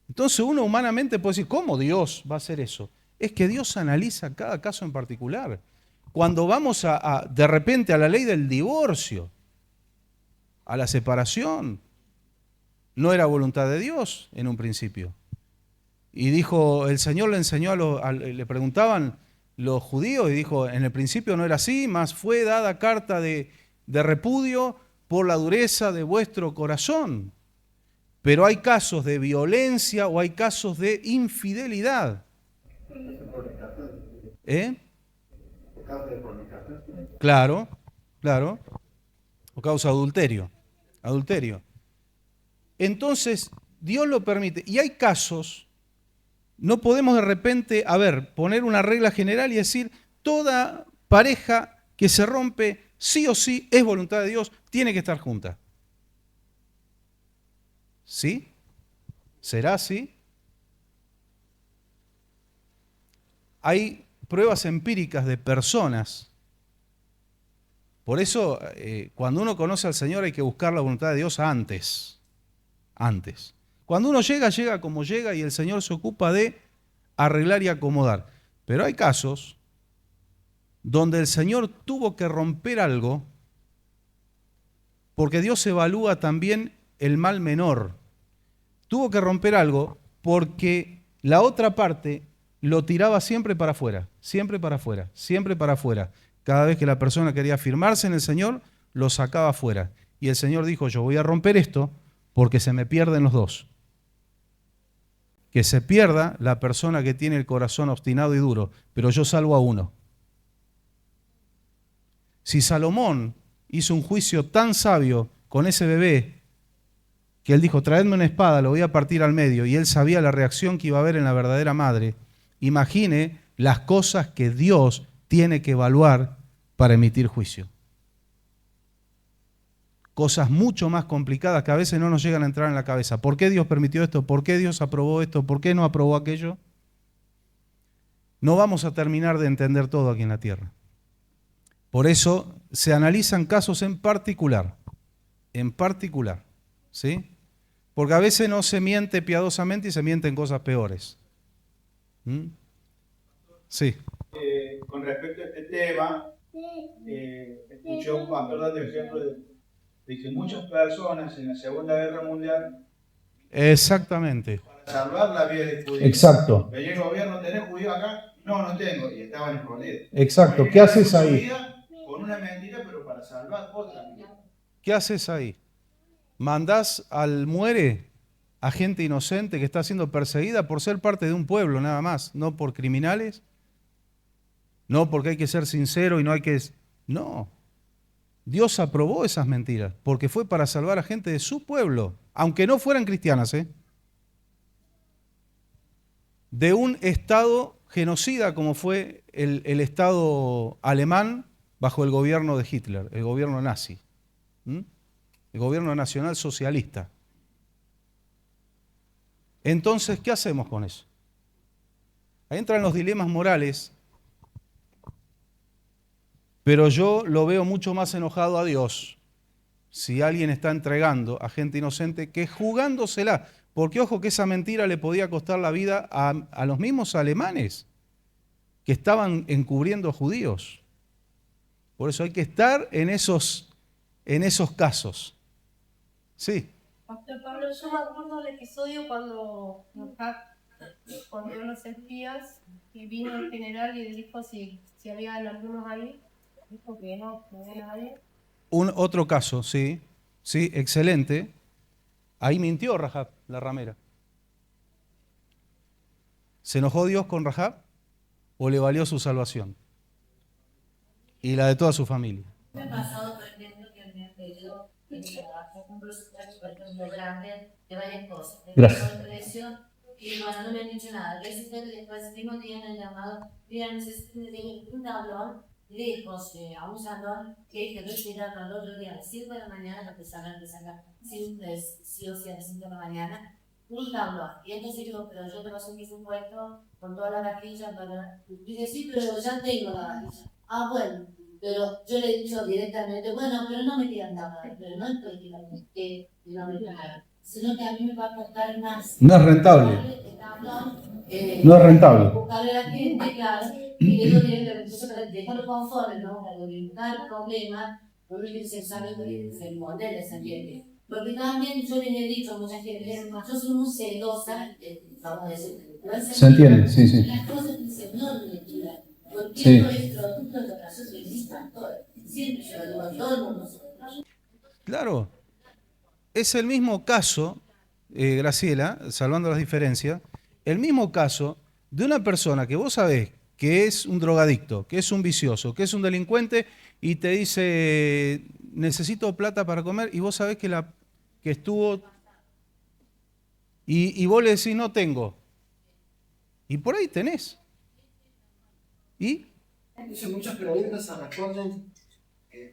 Entonces uno humanamente puede decir, ¿cómo Dios va a hacer eso? Es que Dios analiza cada caso en particular. Cuando vamos de repente a la ley del divorcio, a la separación, no era voluntad de Dios en un principio. Y dijo, el Señor le enseñó le preguntaban los judíos y dijo, en el principio no era así, mas fue dada carta de repudio por la dureza de vuestro corazón. Pero hay casos de violencia o hay casos de infidelidad. Claro, claro. O causa adulterio. Entonces, Dios lo permite. Y hay casos, no podemos de repente, poner una regla general y decir, toda pareja que se rompe, sí o sí, es voluntad de Dios, tiene que estar junta. ¿Sí? ¿Será así? Hay pruebas empíricas de personas. Por eso, cuando uno conoce al Señor hay que buscar la voluntad de Dios antes. Cuando uno llega como llega y el Señor se ocupa de arreglar y acomodar. Pero hay casos donde el Señor tuvo que romper algo porque Dios evalúa también el mal menor. Tuvo que romper algo porque la otra parte lo tiraba siempre para afuera. Cada vez que la persona quería afirmarse en el Señor, lo sacaba afuera. Y el Señor dijo, yo voy a romper esto porque se me pierden los dos. Que se pierda la persona que tiene el corazón obstinado y duro, pero yo salvo a uno. Si Salomón hizo un juicio tan sabio con ese bebé, que él dijo, traedme una espada, lo voy a partir al medio, y él sabía la reacción que iba a haber en la verdadera madre, imagine las cosas que Dios tiene que evaluar para emitir juicio. Cosas mucho más complicadas que a veces no nos llegan a entrar en la cabeza. ¿Por qué Dios permitió esto? ¿Por qué Dios aprobó esto? ¿Por qué no aprobó aquello? No vamos a terminar de entender todo aquí en la tierra. Por eso se analizan casos en particular, ¿sí? Porque a veces no se miente piadosamente y se miente en cosas peores. Sí. Con respecto a este tema, escuché un pastor dando ejemplo de que muchas personas en la Segunda Guerra Mundial, Exactamente. para salvar la vida de judíos, Exacto. venía el gobierno, ¿tenés judío acá? No tengo, y estaban escondidos. Exacto. ¿Qué haces ahí? Con una mentira, pero para salvar otra vida. ¿Qué haces ahí? ¿Mandás al muere a gente inocente que está siendo perseguida por ser parte de un pueblo nada más, no por criminales? No porque hay que ser sincero y no hay que... No. Dios aprobó esas mentiras porque fue para salvar a gente de su pueblo, aunque no fueran cristianas, de un estado genocida como fue el estado alemán bajo el gobierno de Hitler, el gobierno nazi, el gobierno nacional socialista. Entonces, ¿qué hacemos con eso? Ahí entran los dilemas morales. Pero yo lo veo mucho más enojado a Dios si alguien está entregando a gente inocente que jugándosela. Porque ojo que esa mentira le podía costar la vida a los mismos alemanes que estaban encubriendo a judíos. Por eso hay que estar en esos casos. Sí. Pastor Pablo, yo me acuerdo del episodio cuando unos espías y vino el general y le dijo si había algunos ahí. Dijo que no había nadie. Otro caso, sí, excelente. Ahí mintió Rahab, la ramera. ¿Se enojó Dios con Rahab o le valió su salvación? Y la de toda su familia. Me ha pasado, por ejemplo, que me han pedido un presupuesto, por ejemplo, grande de varias cosas. Gracias. El precio, y Y bueno, no me han dicho nada. Resulta que después el mismo día me han llamado, mira, necesito un tablón lejos a un salón que hay que retirarlo al otro día a las 7 de la mañana porque sacan de sacar sí o sí a las 5 de la mañana. Un tablón. Y entonces digo, pero yo te paso un presupuesto con toda la vajilla para... Y dice, sí, pero ya tengo la vajilla. Ah, bueno, pero yo le he dicho directamente, bueno, pero no me quieran nada, pero no estoy que no me quieran, sino que a mí me va a costar más. No es rentable. El tablón, No es rentable. buscarle a la gente, claro, y eso directamente, entonces para dejarlo conforme, ¿no? Para orientar el problema, porque se sabe que se modela esa gente. Porque también yo les he dicho a mucha gente, yo soy muy celosa, vamos a decir, Se entiende, sí, sí. las cosas que se no me tiran, porque Sí. esto es producto de la sociedad, siempre yo lo digo a todo el mundo. Claro. Es el mismo caso, Graciela, salvando las diferencias, el mismo caso de una persona que vos sabés que es un drogadicto, que es un vicioso, que es un delincuente y te dice, necesito plata para comer, y vos sabés que estuvo, y vos le decís, no tengo. Y por ahí tenés. ¿Y? Entonces muchas preguntas se responden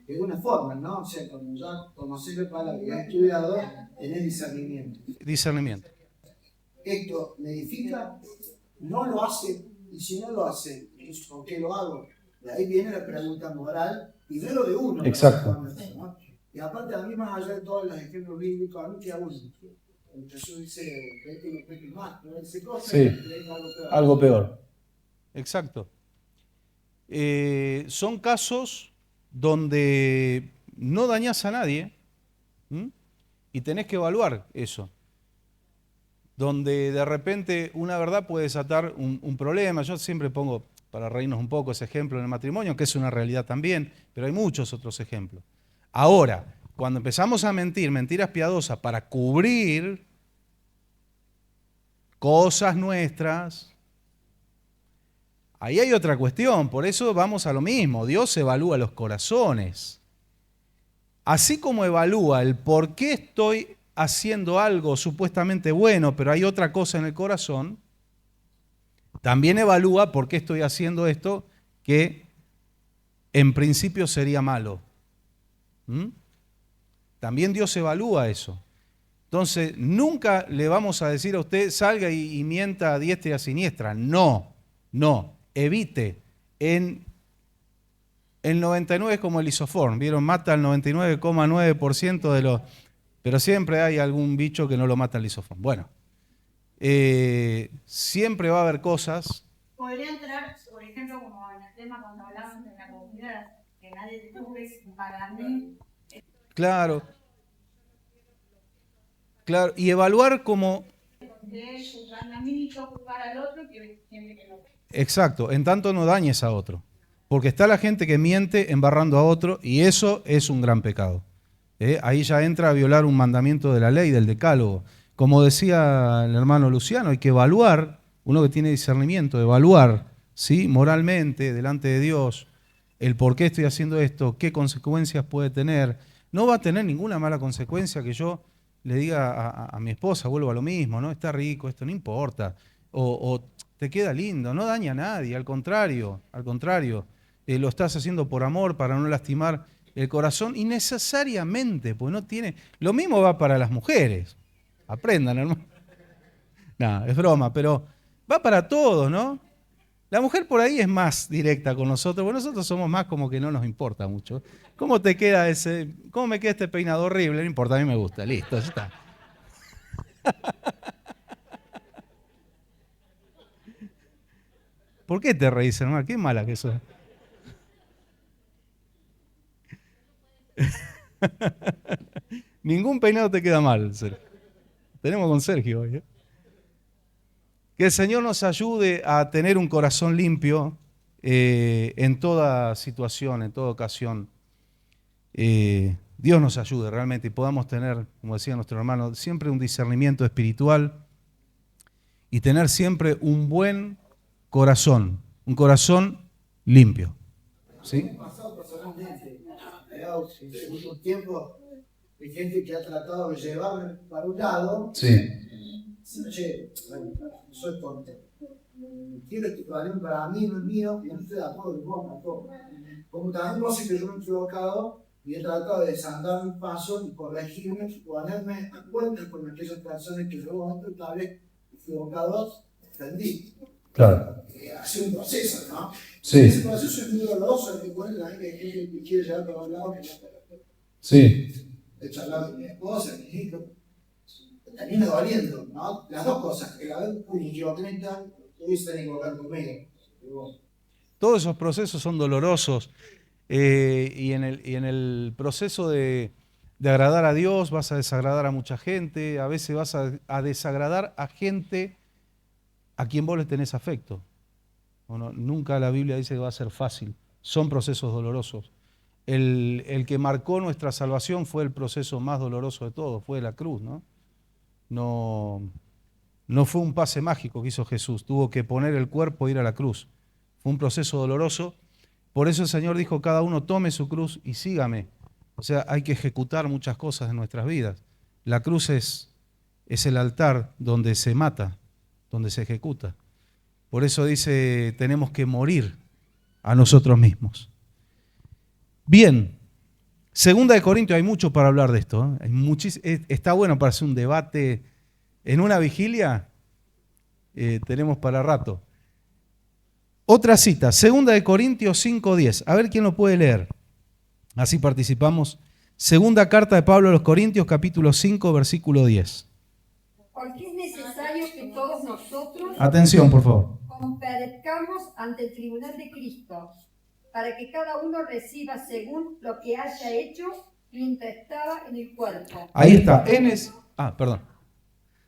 de una forma, ¿no? O sea, cuando ya conoces la palabra y has estudiado, tenés discernimiento. Discernimiento. Esto me edifica, no lo hace, y si no lo hace, entonces, ¿por qué lo hago? De ahí viene la pregunta moral, y de lo de uno. Exacto. ¿No? Y aparte, a mí, más allá de todos los ejemplos bíblicos, a mí que aún Jesús dice, vete y no peques más, no dice cosas, Sí. algo peor. Algo peor. Exacto. Son casos donde no dañás a nadie, ¿m? Y tenés que evaluar eso. Donde de repente una verdad puede desatar un problema. Yo siempre pongo, para reírnos un poco, ese ejemplo en el matrimonio, que es una realidad también, pero hay muchos otros ejemplos. Ahora, cuando empezamos a mentir, mentiras piadosas para cubrir cosas nuestras, ahí hay otra cuestión. Por eso vamos a lo mismo. Dios evalúa los corazones. Así como evalúa el por qué estoy haciendo algo supuestamente bueno, pero hay otra cosa en el corazón, también evalúa por qué estoy haciendo esto que en principio sería malo. ¿Mm? También Dios evalúa eso. Entonces, nunca le vamos a decir a usted, salga y mienta a diestra y a siniestra. No, no, evite. En el 99 es como el isoform, ¿vieron? Mata al 99,9% de los... Pero siempre hay algún bicho que no lo mata el isoform. Bueno, siempre va a haber cosas... Podría entrar, por ejemplo, como en el tema cuando hablamos de la comunidad, que nadie te juzgue, para mí... Claro. Claro, y evaluar como... A mí yo juzgar al otro que tiene que no. Exacto, en tanto no dañes a otro. Porque está la gente que miente embarrando a otro y eso es un gran pecado. Ahí ya entra a violar un mandamiento de la ley, del decálogo. Como decía el hermano Luciano, hay que evaluar, uno que tiene discernimiento, evaluar, ¿sí?, moralmente, delante de Dios, el por qué estoy haciendo esto, qué consecuencias puede tener. No va a tener ninguna mala consecuencia que yo le diga a mi esposa, vuelvo a lo mismo, ¿no? Está rico, esto no importa. O te queda lindo, no daña a nadie, al contrario. Lo estás haciendo por amor, para no lastimar el corazón, innecesariamente, pues no tiene... Lo mismo va para las mujeres. Aprendan, hermano. No, es broma, pero va para todos, ¿no? La mujer por ahí es más directa con nosotros, porque nosotros somos más como que no nos importa mucho. ¿Cómo te queda cómo me queda este peinado horrible? No importa, a mí me gusta, listo, ya está. ¿Por qué te reís, hermano? Qué mala que sos. Ningún peinado te queda mal, Sergio. Tenemos con Sergio hoy, ¿eh? Que el Señor nos ayude a tener un corazón limpio en toda situación, en toda ocasión. Dios nos ayude realmente y podamos tener, como decía nuestro hermano, siempre un discernimiento espiritual y tener siempre un buen corazón, un corazón limpio. ¿Sí? Pasado personalmente, en un tiempo hay gente que ha tratado de llevarme para un lado, Sí. diciendo, che, bueno, soy tonto. Quiero este problema para mí, no es mío, y no estoy de acuerdo con vos. Como también puedo ser que yo me he equivocado y he tratado de desandar mi paso y corregirme y ponerme a cuenta con aquellas personas que yo en un momento tal vez equivocados ofendí. Claro. Ha sido un proceso, ¿no? Sí. Ese proceso es muy doloroso, que bueno, la gente que quiere llegar para un lado que no. Sí. De hecho, hablaba de mi esposa, mi hijo, termina doliendo, ¿no? Las dos cosas, que la vez me equivoqué tal, hoy se están equivocando conmigo. Todos esos procesos son dolorosos y en el proceso de agradar a Dios vas a desagradar a mucha gente, a veces vas a desagradar a gente a quien vos le tenés afecto. Bueno, nunca la Biblia dice que va a ser fácil, son procesos dolorosos. El que marcó nuestra salvación fue el proceso más doloroso de todos, fue la cruz, ¿no? No fue un pase mágico que hizo Jesús, tuvo que poner el cuerpo e ir a la cruz. Fue un proceso doloroso, por eso el Señor dijo, cada uno tome su cruz y sígame. O sea, hay que ejecutar muchas cosas en nuestras vidas. La cruz es el altar donde se mata, donde se ejecuta. Por eso dice, tenemos que morir a nosotros mismos. Bien, 2 Corintios, hay mucho para hablar de esto, ¿eh? Está bueno para hacer un debate en una vigilia, tenemos para rato. Otra cita, 2 Corintios 5:10, a ver quién lo puede leer, así participamos. Segunda carta de Pablo a los Corintios, capítulo 5, versículo 10. Porque es necesario que todos nosotros Atención, por favor. comparezcamos ante el tribunal de Cristo, para que cada uno reciba según lo que haya hecho mientras estaba en el cuerpo. Ahí está. Perdón.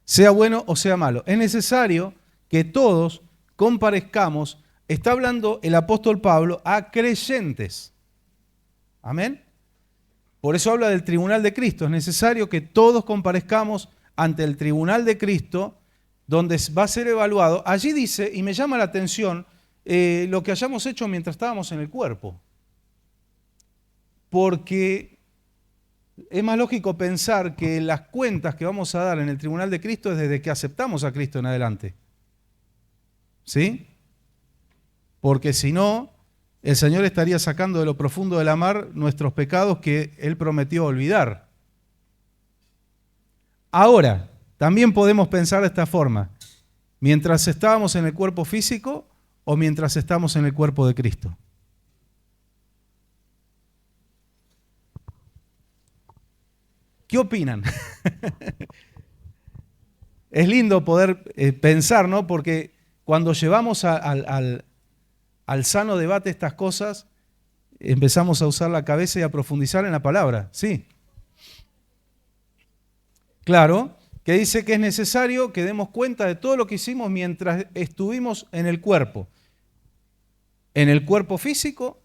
Sea bueno o sea malo. Es necesario que todos comparezcamos. Está hablando el apóstol Pablo a creyentes. Amén. Por eso habla del tribunal de Cristo. Es necesario que todos comparezcamos ante el tribunal de Cristo, donde va a ser evaluado. Allí dice, y me llama la atención, lo que hayamos hecho mientras estábamos en el cuerpo. Porque es más lógico pensar que las cuentas que vamos a dar en el tribunal de Cristo es desde que aceptamos a Cristo en adelante. ¿Sí? Porque si no, el Señor estaría sacando de lo profundo de la mar nuestros pecados que Él prometió olvidar. Ahora, también podemos pensar de esta forma. Mientras estábamos en el cuerpo físico o mientras estamos en el cuerpo de Cristo. ¿Qué opinan? Es lindo poder pensar, ¿no? Porque cuando llevamos al sano debate estas cosas, empezamos a usar la cabeza y a profundizar en la palabra, ¿sí? Claro, que dice que es necesario que demos cuenta de todo lo que hicimos mientras estuvimos en el cuerpo físico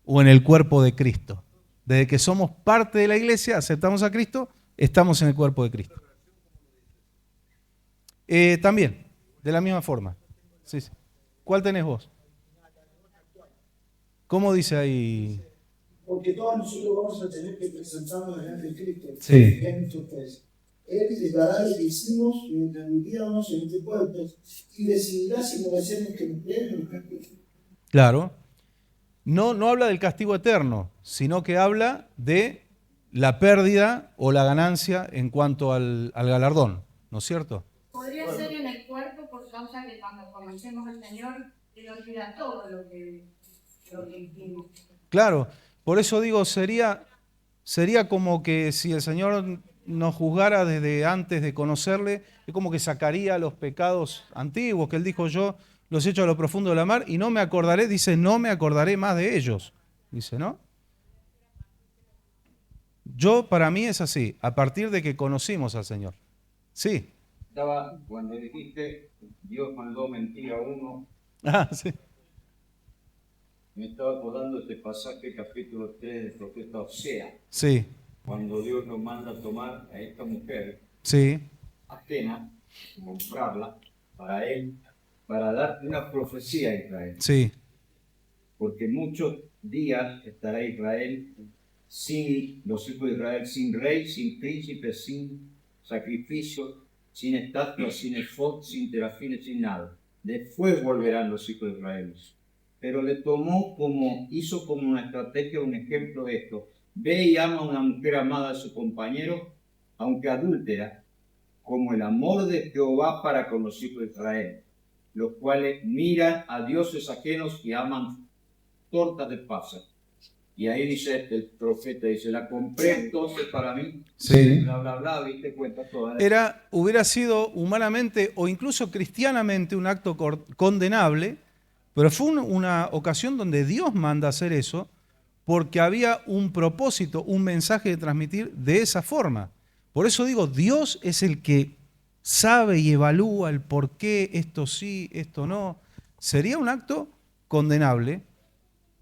o en el cuerpo de Cristo. Desde que somos parte de la iglesia, aceptamos a Cristo, estamos en el cuerpo de Cristo. También, de la misma forma. Sí, sí. ¿Cuál tenés vos? ¿Cómo dice ahí? Porque todos nosotros vamos a tener que presentarnos delante de Cristo. Sí. Él declarará lo que hicimos mientras vivíamos en este cuerpo y decidirá si merecemos que nos den o nos castiguen. Claro. No habla del castigo eterno, sino que habla de la pérdida o la ganancia en cuanto al galardón, ¿no es cierto? Podría ser en el cuerpo por causa que cuando conocemos al Señor, Él olvida todo lo que hicimos. Claro, por eso digo, sería como que si el Señor nos juzgara desde antes de conocerle, es como que sacaría los pecados antiguos, que Él dijo, yo los echo a lo profundo de la mar y no me acordaré, dice, no me acordaré más de ellos, dice, ¿no? Para mí es así, a partir de que conocimos al Señor. Sí. Estaba, cuando dijiste, Dios mandó mentir a uno, Sí. me estaba acordando de este pasaje, capítulo 3 del profeta Osea, Sí, cuando Dios nos manda a tomar a esta mujer sí, ajena, comprarla para él, para dar una profecía a Israel. sí, Porque muchos días estará Israel sin los hijos de Israel, sin rey, sin príncipe, sin sacrificio, sin estatuas, sin efod, sin terafines, sin nada. Después volverán los hijos de Israel. Pero le tomó hizo como una estrategia, un ejemplo de esto. Ve y ama a una mujer amada a su compañero, aunque adúltera, como el amor de Jehová para con los hijos de Israel, los cuales miran a dioses ajenos y aman tortas de pasa. Y ahí dice el profeta, dice, la compré entonces para mí, Sí. bla, bla, bla, viste, cuenta toda. Hubiera sido humanamente o incluso cristianamente un acto condenable, pero fue una ocasión donde Dios manda hacer eso porque había un propósito, un mensaje de transmitir de esa forma. Por eso digo, Dios es el que sabe y evalúa el por qué, esto sí, esto no. Sería un acto condenable,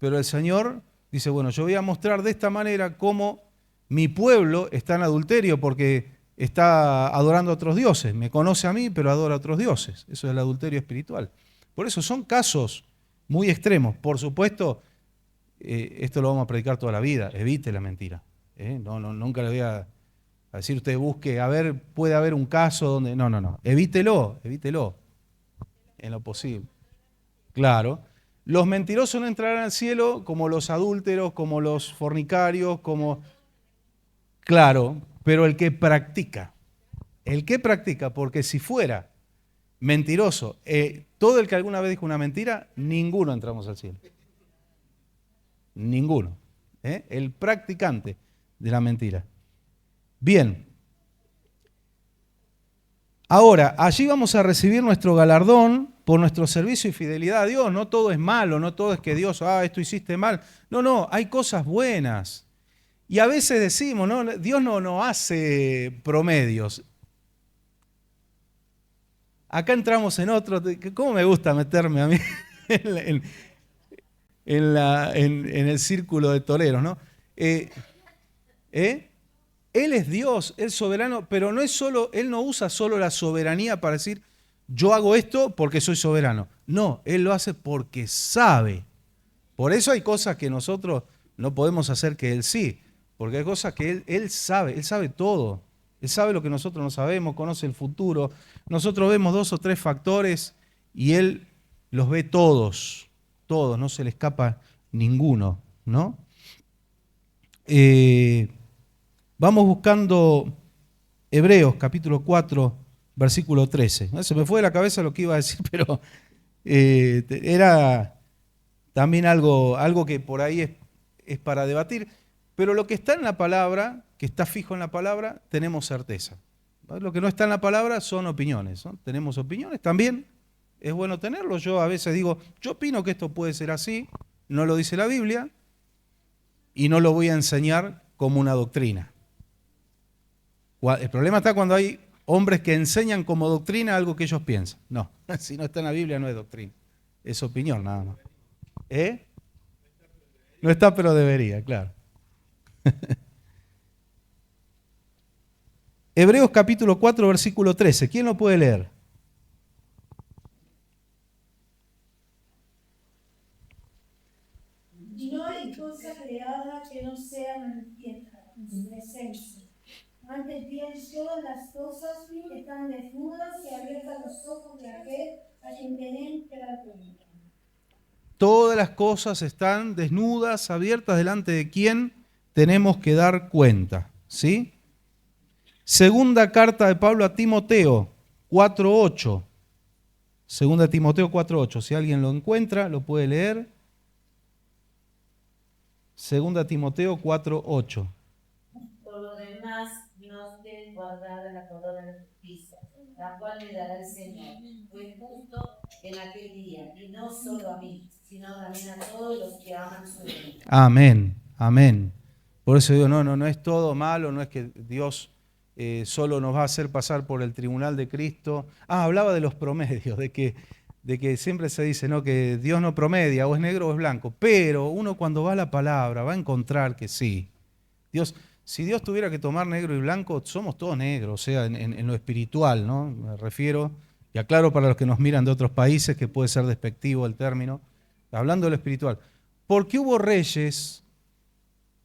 pero el Señor dice, bueno, yo voy a mostrar de esta manera cómo mi pueblo está en adulterio porque está adorando a otros dioses. Me conoce a mí, pero adora a otros dioses. Eso es el adulterio espiritual. Por eso son casos muy extremos. Por supuesto, esto lo vamos a predicar toda la vida. Evite la mentira. Nunca le voy a decir, usted busque, a ver, puede haber un caso donde... No. Evítelo en lo posible. Claro. Los mentirosos no entrarán al cielo como los adúlteros, como los fornicarios, como... Claro, pero el que practica, porque si fuera mentiroso, todo el que alguna vez dijo una mentira, ninguno entramos al cielo. Ninguno. El practicante de la mentira. Bien. Ahora, allí vamos a recibir nuestro galardón por nuestro servicio y fidelidad a Dios. No todo es malo, no todo es que Dios, esto hiciste mal. No, hay cosas buenas. Y a veces decimos, ¿no? Dios no hace promedios. Acá entramos en otro, ¿cómo me gusta meterme a mí en el círculo de toreros, ¿no? Él es Dios, Él soberano, pero no es solo, Él no usa solo la soberanía para decir, yo hago esto porque soy soberano. No, Él lo hace porque sabe. Por eso hay cosas que nosotros no podemos hacer que Él sí, porque hay cosas que Él sabe todo. Él sabe lo que nosotros no sabemos, conoce el futuro. Nosotros vemos 2 o 3 factores y Él los ve todos, no se le escapa ninguno, ¿no? Vamos buscando Hebreos capítulo 4, versículo 13. Se me fue de la cabeza lo que iba a decir, pero era también algo que por ahí es para debatir. Pero lo que está en la palabra, que está fijo en la palabra, tenemos certeza. Lo que no está en la palabra son opiniones, ¿no? Tenemos opiniones también, es bueno tenerlo. Yo a veces digo, yo opino que esto puede ser así, no lo dice la Biblia, y no lo voy a enseñar como una doctrina. El problema está cuando hay hombres que enseñan como doctrina algo que ellos piensan. No, si no está en la Biblia no es doctrina, es opinión nada más. No está, pero debería, claro. Hebreos capítulo 4, versículo 13. ¿Quién lo puede leer? Y no hay cosa creada que no sea manifiesta en su presencia. Antes bien, todas las cosas están desnudas y abiertas a los ojos de aquel a quien tienen que dar cuenta. Todas las cosas están desnudas, abiertas delante de quien tenemos que dar cuenta, ¿sí? Segunda carta de Pablo a Timoteo 4:8. Segunda Timoteo 4:8. Si alguien lo encuentra, lo puede leer. Segunda Timoteo 4:8. Por lo demás, no deben guardar la corona de justicia, la cual me dará el Señor, pues justo en aquel día, y no solo a mí, sino también a todos los que aman su venida. Amén, amén. Por eso digo, no es todo malo, no es que Dios solo nos va a hacer pasar por el tribunal de Cristo. Hablaba de los promedios, de que siempre se dice, ¿no?, que Dios no promedia, o es negro o es blanco, pero uno cuando va a la palabra va a encontrar que sí. Si Dios tuviera que tomar negro y blanco, somos todos negros, o sea, en lo espiritual, ¿no? Me refiero, y aclaro para los que nos miran de otros países que puede ser despectivo el término, hablando de lo espiritual. Porque hubo reyes.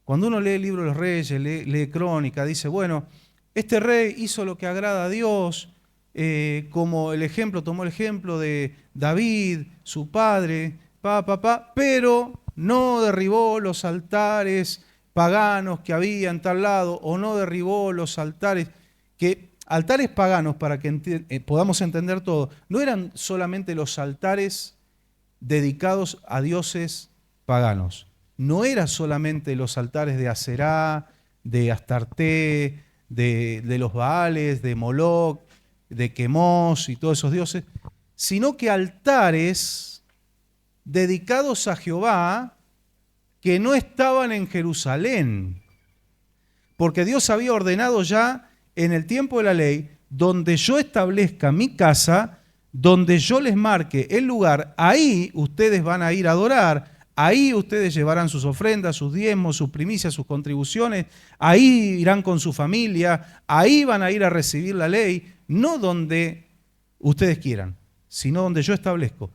Cuando uno lee el libro de los reyes, lee Crónica, dice, bueno, este rey hizo lo que agrada a Dios, como el ejemplo, tomó el ejemplo de David, su padre, pero no derribó los altares paganos que había en tal lado, o no derribó los altares paganos, para que podamos entender todo, no eran solamente los altares dedicados a dioses paganos, no eran solamente los altares de Aserá, de Astarté, de los Baales, de Moloc, de Quemos y todos esos dioses, sino que altares dedicados a Jehová que no estaban en Jerusalén, porque Dios había ordenado ya en el tiempo de la ley, donde yo establezca mi casa, donde yo les marque el lugar, ahí ustedes van a ir a adorar, ahí ustedes llevarán sus ofrendas, sus diezmos, sus primicias, sus contribuciones, ahí irán con su familia, ahí van a ir a recibir la ley, no donde ustedes quieran, sino donde yo establezco.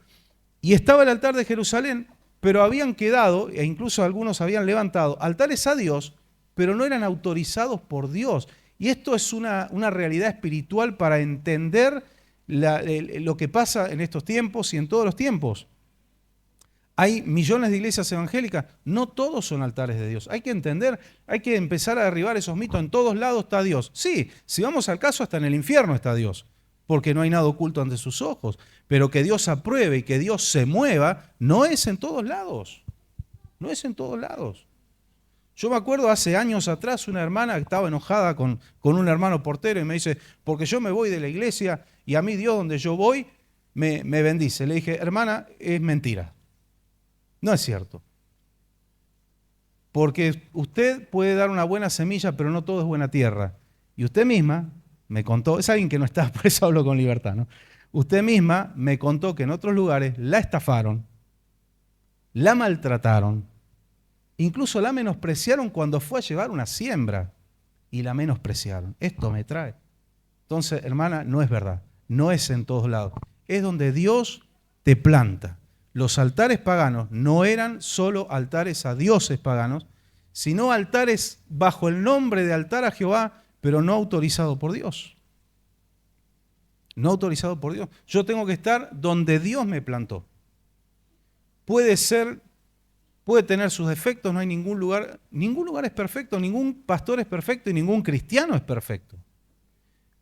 Y estaba el altar de Jerusalén, pero habían quedado, e incluso algunos habían levantado, altares a Dios, pero no eran autorizados por Dios. Y esto es una realidad espiritual para entender lo que pasa en estos tiempos y en todos los tiempos. Hay millones de iglesias evangélicas, no todos son altares de Dios. Hay que entender, hay que empezar a derribar esos mitos. En todos lados está Dios. Sí, si vamos al caso, hasta en el infierno está Dios, porque no hay nada oculto ante sus ojos. Pero que Dios apruebe y que Dios se mueva, no es en todos lados. No es en todos lados. Yo me acuerdo hace años atrás una hermana que estaba enojada con un hermano portero y me dice, porque yo me voy de la iglesia y a mí Dios donde yo voy me bendice. Le dije, hermana, es mentira. No es cierto. Porque usted puede dar una buena semilla, pero no todo es buena tierra. Y usted misma me contó, es alguien que no está, por eso hablo con libertad, ¿no? Usted misma me contó que en otros lugares la estafaron, la maltrataron, incluso la menospreciaron cuando fue a llevar una siembra y la menospreciaron. Esto me trae. Entonces, hermana, no es verdad. No es en todos lados. Es donde Dios te planta. Los altares paganos no eran solo altares a dioses paganos, sino altares bajo el nombre de altar a Jehová, pero no autorizado por Dios. No autorizado por Dios. Yo tengo que estar donde Dios me plantó. Puede tener sus defectos, no hay ningún lugar es perfecto, ningún pastor es perfecto y ningún cristiano es perfecto.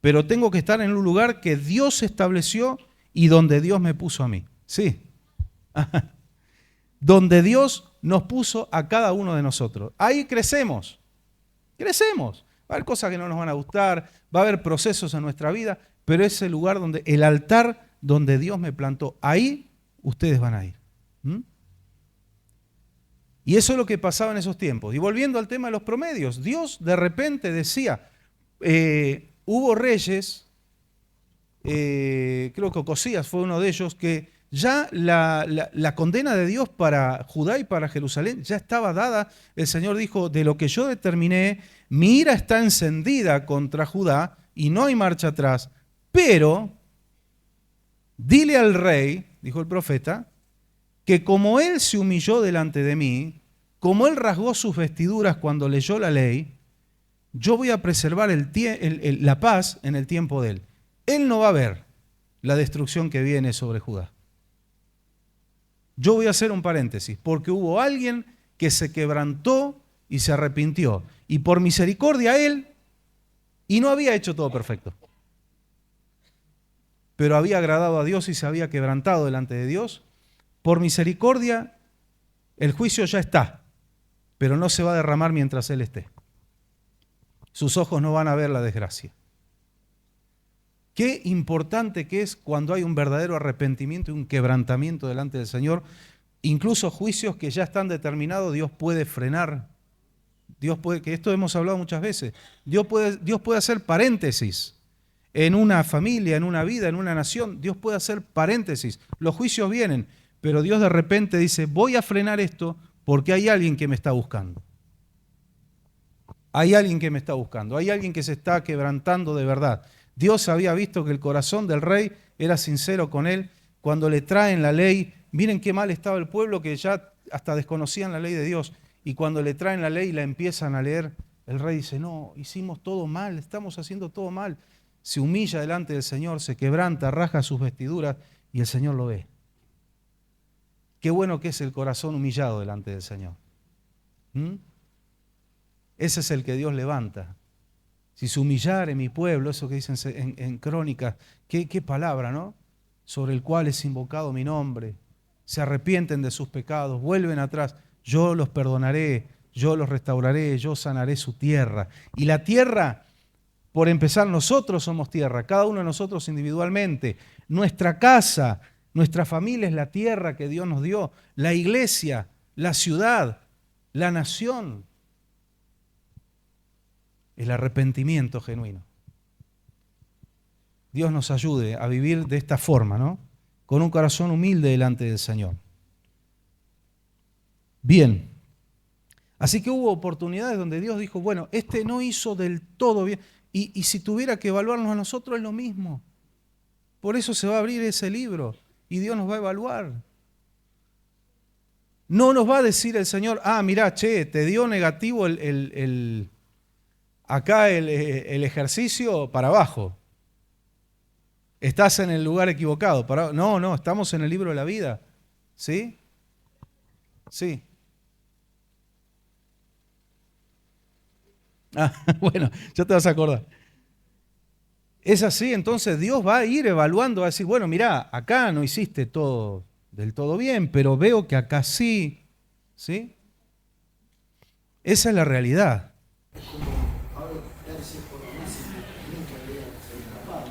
Pero tengo que estar en un lugar que Dios estableció y donde Dios me puso a mí. Sí. Donde Dios nos puso a cada uno de nosotros. Ahí crecemos. Crecemos. Va a haber cosas que no nos van a gustar, va a haber procesos en nuestra vida, pero es el lugar donde, el altar donde Dios me plantó. Ahí ustedes van a ir. Y eso es lo que pasaba en esos tiempos. Y volviendo al tema de los promedios, Dios de repente decía, hubo reyes, creo que Ocosías fue uno de ellos, que ya la condena de Dios para Judá y para Jerusalén ya estaba dada. El Señor dijo, de lo que yo determiné, mi ira está encendida contra Judá y no hay marcha atrás, pero dile al rey, dijo el profeta, que como él se humilló delante de mí, como él rasgó sus vestiduras cuando leyó la ley, yo voy a preservar la paz en el tiempo de él. Él no va a ver la destrucción que viene sobre Judá. Yo voy a hacer un paréntesis, porque hubo alguien que se quebrantó y se arrepintió, y por misericordia él, y no había hecho todo perfecto, pero había agradado a Dios y se había quebrantado delante de Dios. Por misericordia, el juicio ya está, pero no se va a derramar mientras él esté. Sus ojos no van a ver la desgracia. Qué importante que es cuando hay un verdadero arrepentimiento y un quebrantamiento delante del Señor. Incluso juicios que ya están determinados, Dios puede frenar. Dios puede, que esto hemos hablado muchas veces, Dios puede hacer paréntesis en una familia, en una vida, en una nación. Dios puede hacer paréntesis. Los juicios vienen, pero Dios de repente dice, voy a frenar esto porque hay alguien que me está buscando. Hay alguien que me está buscando, hay alguien que se está quebrantando de verdad. Dios había visto que el corazón del rey era sincero con él. Cuando le traen la ley, miren qué mal estaba el pueblo, que ya hasta desconocían la ley de Dios. Y cuando le traen la ley y la empiezan a leer, el rey dice, no, hicimos todo mal, estamos haciendo todo mal. se humilla delante del Señor, se quebranta, rasga sus vestiduras y el Señor lo ve. Qué bueno que es el corazón humillado delante del Señor. Ese es el que Dios levanta. Si se humillare mi pueblo, eso que dicen en Crónicas, qué palabra, ¿no? Sobre el cual es invocado mi nombre, se arrepienten de sus pecados, vuelven atrás, yo los perdonaré, yo los restauraré, yo sanaré su tierra. Y la tierra, por empezar, nosotros somos tierra, cada uno de nosotros individualmente. Nuestra casa, nuestra familia es la tierra que Dios nos dio, la iglesia, la ciudad, la nación. El arrepentimiento genuino. Dios nos ayude a vivir de esta forma, ¿no? Con un corazón humilde delante del Señor. Bien. Así que hubo oportunidades donde Dios dijo, bueno, este no hizo del todo bien. Y si tuviera que evaluarnos a nosotros es lo mismo. Por eso se va a abrir ese libro y Dios nos va a evaluar. No nos va a decir el Señor, mirá, che, te dio negativo acá el ejercicio para abajo. Estás en el lugar equivocado. No, estamos en el libro de la vida. ¿Sí? Sí. Bueno, ya te vas a acordar. Es así, entonces Dios va a ir evaluando, va a decir, bueno, mirá, acá no hiciste todo del todo bien, pero veo que acá sí. ¿Sí? Esa es la realidad.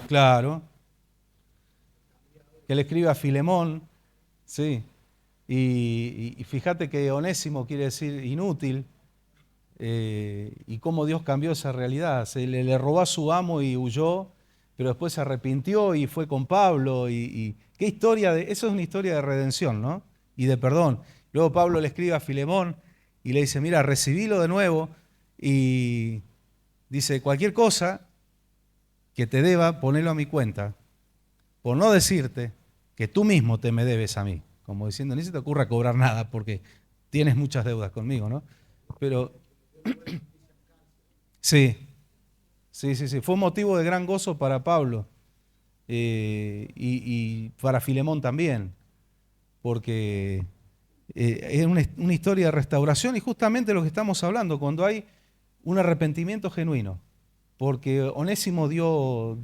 Claro. Que le escribe a Filemón, sí. Y fíjate que Onésimo quiere decir inútil, y cómo Dios cambió esa realidad. Se le robó a su amo y huyó, pero después se arrepintió y fue con Pablo. Y qué historia eso es una historia de redención, ¿no? Y de perdón. Luego Pablo le escribe a Filemón y le dice, mira, recibilo de nuevo y dice, cualquier cosa que te deba, ponelo a mi cuenta, por no decirte que tú mismo te me debes a mí. Como diciendo, ni se te ocurra cobrar nada porque tienes muchas deudas conmigo, ¿no? Pero sí. Fue un motivo de gran gozo para Pablo y para Filemón también, porque es una historia de restauración y justamente lo que estamos hablando, cuando hay un arrepentimiento genuino, porque Onésimo dio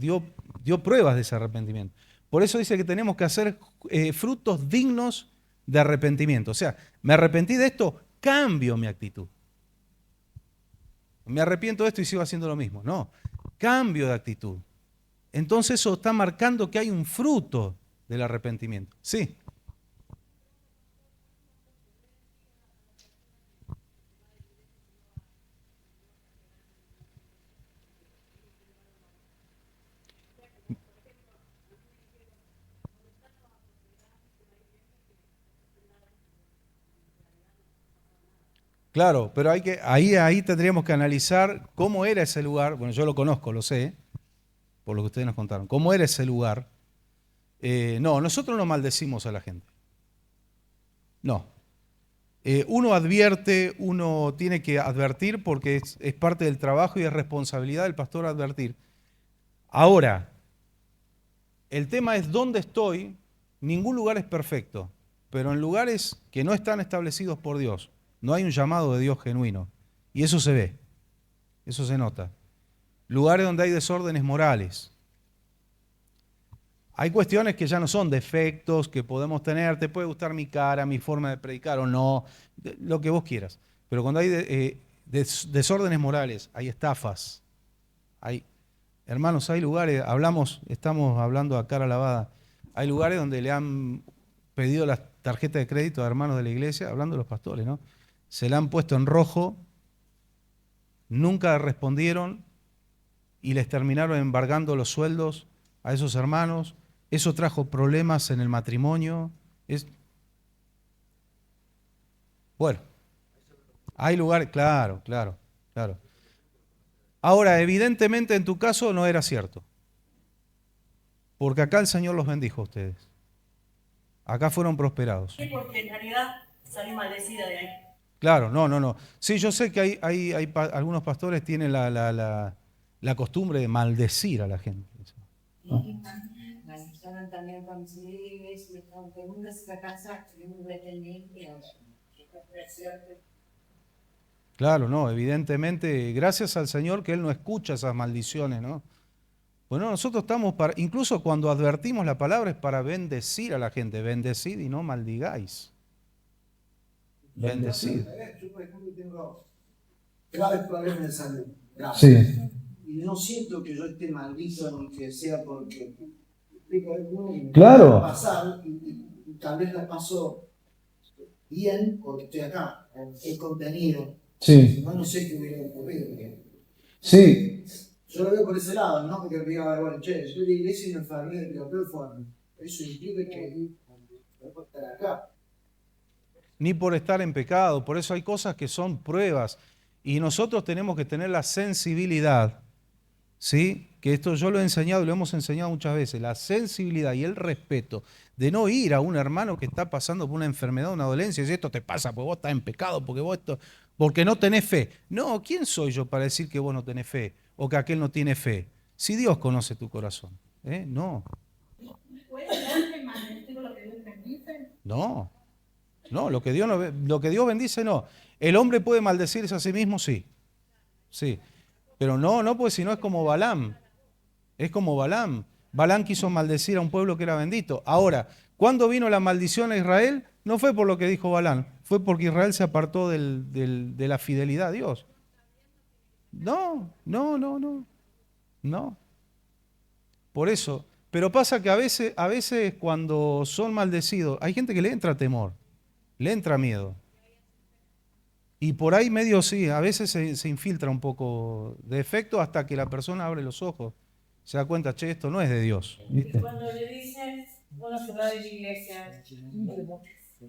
pruebas de ese arrepentimiento. Por eso dice que tenemos que hacer frutos dignos de arrepentimiento. O sea, me arrepentí de esto, cambio mi actitud. Me arrepiento de esto y sigo haciendo lo mismo. No, cambio de actitud. Entonces eso está marcando que hay un fruto del arrepentimiento. Sí. Claro, pero ahí tendríamos que analizar cómo era ese lugar. Bueno, yo lo conozco, lo sé, por lo que ustedes nos contaron. ¿Cómo era ese lugar? No, nosotros no maldecimos a la gente. No. Uno advierte, uno tiene que advertir porque es parte del trabajo y es responsabilidad del pastor advertir. Ahora, el tema es dónde estoy. Ningún lugar es perfecto, pero en lugares que no están establecidos por Dios, no hay un llamado de Dios genuino. Y eso se ve, eso se nota. Lugares donde hay desórdenes morales. Hay cuestiones que ya no son defectos que podemos tener. Te puede gustar mi cara, mi forma de predicar o no, lo que vos quieras. Pero cuando hay desórdenes morales, hay estafas. Hermanos, hay lugares, estamos hablando a cara lavada. Hay lugares donde le han pedido las tarjetas de crédito a hermanos de la iglesia, hablando de los pastores, ¿no? Se la han puesto en rojo, nunca respondieron y les terminaron embargando los sueldos a esos hermanos. Eso trajo problemas en el matrimonio. Bueno, hay lugares, claro. Ahora, evidentemente en tu caso no era cierto, porque acá el Señor los bendijo a ustedes. Acá fueron prosperados. Sí, porque en realidad salí maldecida de ahí. Claro, no. Sí, yo sé que algunos pastores tienen la costumbre de maldecir a la gente. Estaban también con sus hijos, y aunque nunca se casa, un dependiente. Claro, no, evidentemente, gracias al Señor que Él no escucha esas maldiciones, ¿no? Bueno, nosotros estamos para, incluso cuando advertimos la palabra es para bendecir a la gente, bendecid y no maldigáis. Bendecid. Yo, por ejemplo, tengo graves problemas de salud. Graves. Sí. Y no siento que yo esté maldito ni que sea porque Claro. va a pasar y tal vez la paso bien porque estoy acá, el contenido. Sí. No sé qué hubiera ocurrido. Sí. Yo lo veo por ese lado, no porque me diga, bueno, che, soy de iglesia y me enfermé de peor forma. Eso implica que no puedo estar acá. Ni por estar en pecado, por eso hay cosas que son pruebas. Y nosotros tenemos que tener la sensibilidad, ¿sí? Que esto yo lo he enseñado y lo hemos enseñado muchas veces, la sensibilidad y el respeto de no ir a un hermano que está pasando por una enfermedad, una dolencia, y decir, esto te pasa porque vos estás en pecado, porque no tenés fe. No, ¿quién soy yo para decir que vos no tenés fe o que aquel no tiene fe? Si Dios conoce tu corazón, ¿eh? No. ¿Puede ser maldecir lo que Dios bendice? No, no, lo que Dios bendice no. ¿El hombre puede maldecirse a sí mismo? Sí, sí. Pero no, pues si no es como Balaam. Es como Balaam. Balaam quiso maldecir a un pueblo que era bendito. Ahora, ¿cuándo vino la maldición a Israel? No fue por lo que dijo Balaam, fue porque Israel se apartó de la fidelidad a Dios. No. Por eso. Pero pasa que a veces cuando son maldecidos, hay gente que le entra temor, le entra miedo. Y por ahí medio sí, a veces se infiltra un poco de efecto hasta que la persona abre los ojos, se da cuenta, che, esto no es de Dios. ¿Viste? Cuando le dicen, uno se va de la iglesia,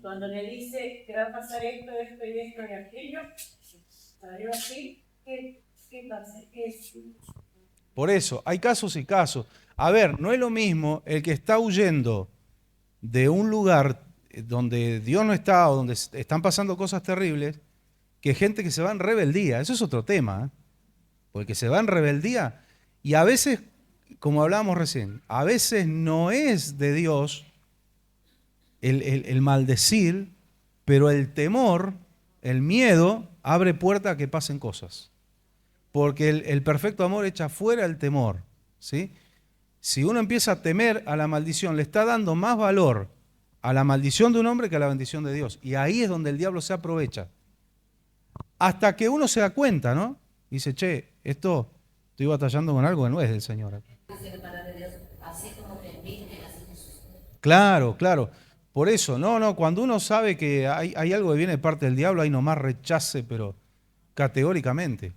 cuando le dice que va a pasar esto y aquello, salió así, ¿qué pasa? ¿Qué es? Por eso, hay casos y casos. A ver, no es lo mismo el que está huyendo de un lugar donde Dios no está o donde están pasando cosas terribles, que gente que se va en rebeldía. Eso es otro tema, ¿eh? Porque se va en rebeldía y a veces, como hablábamos recién, a veces no es de Dios el maldecir, pero el temor, el miedo, abre puerta a que pasen cosas. Porque el perfecto amor echa fuera el temor, ¿sí? Si uno empieza a temer a la maldición, le está dando más valor a la maldición de un hombre que a la bendición de Dios. Y ahí es donde el diablo se aprovecha. Hasta que uno se da cuenta, ¿no? Dice, che, estoy batallando con algo que no es del Señor. Claro. Por eso, cuando uno sabe que hay algo que viene de parte del diablo, ahí nomás rechace, pero categóricamente.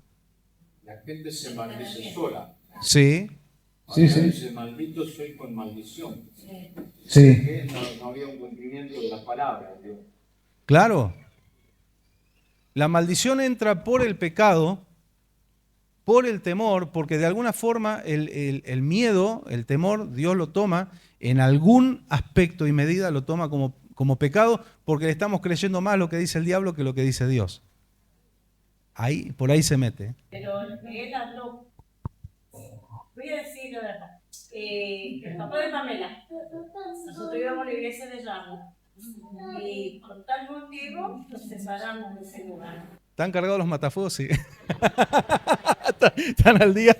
La gente se maldice sola. Sí. Dice, maldito soy con maldición. Sí. Que no había un cumplimiento de las palabras. Claro. La maldición entra por el pecado, por el temor, porque de alguna forma el miedo, el temor, Dios lo toma, en algún aspecto y medida lo toma como pecado, porque le estamos creyendo más lo que dice el diablo que lo que dice Dios. Por ahí se mete. Pero él habló, voy a decir la verdad, el papá de Pamela, nosotros íbamos a la iglesia de Ramo, y por tal motivo nos separamos de ese lugar. ¿Están cargados los matafuegos? Sí. ¿Están al día?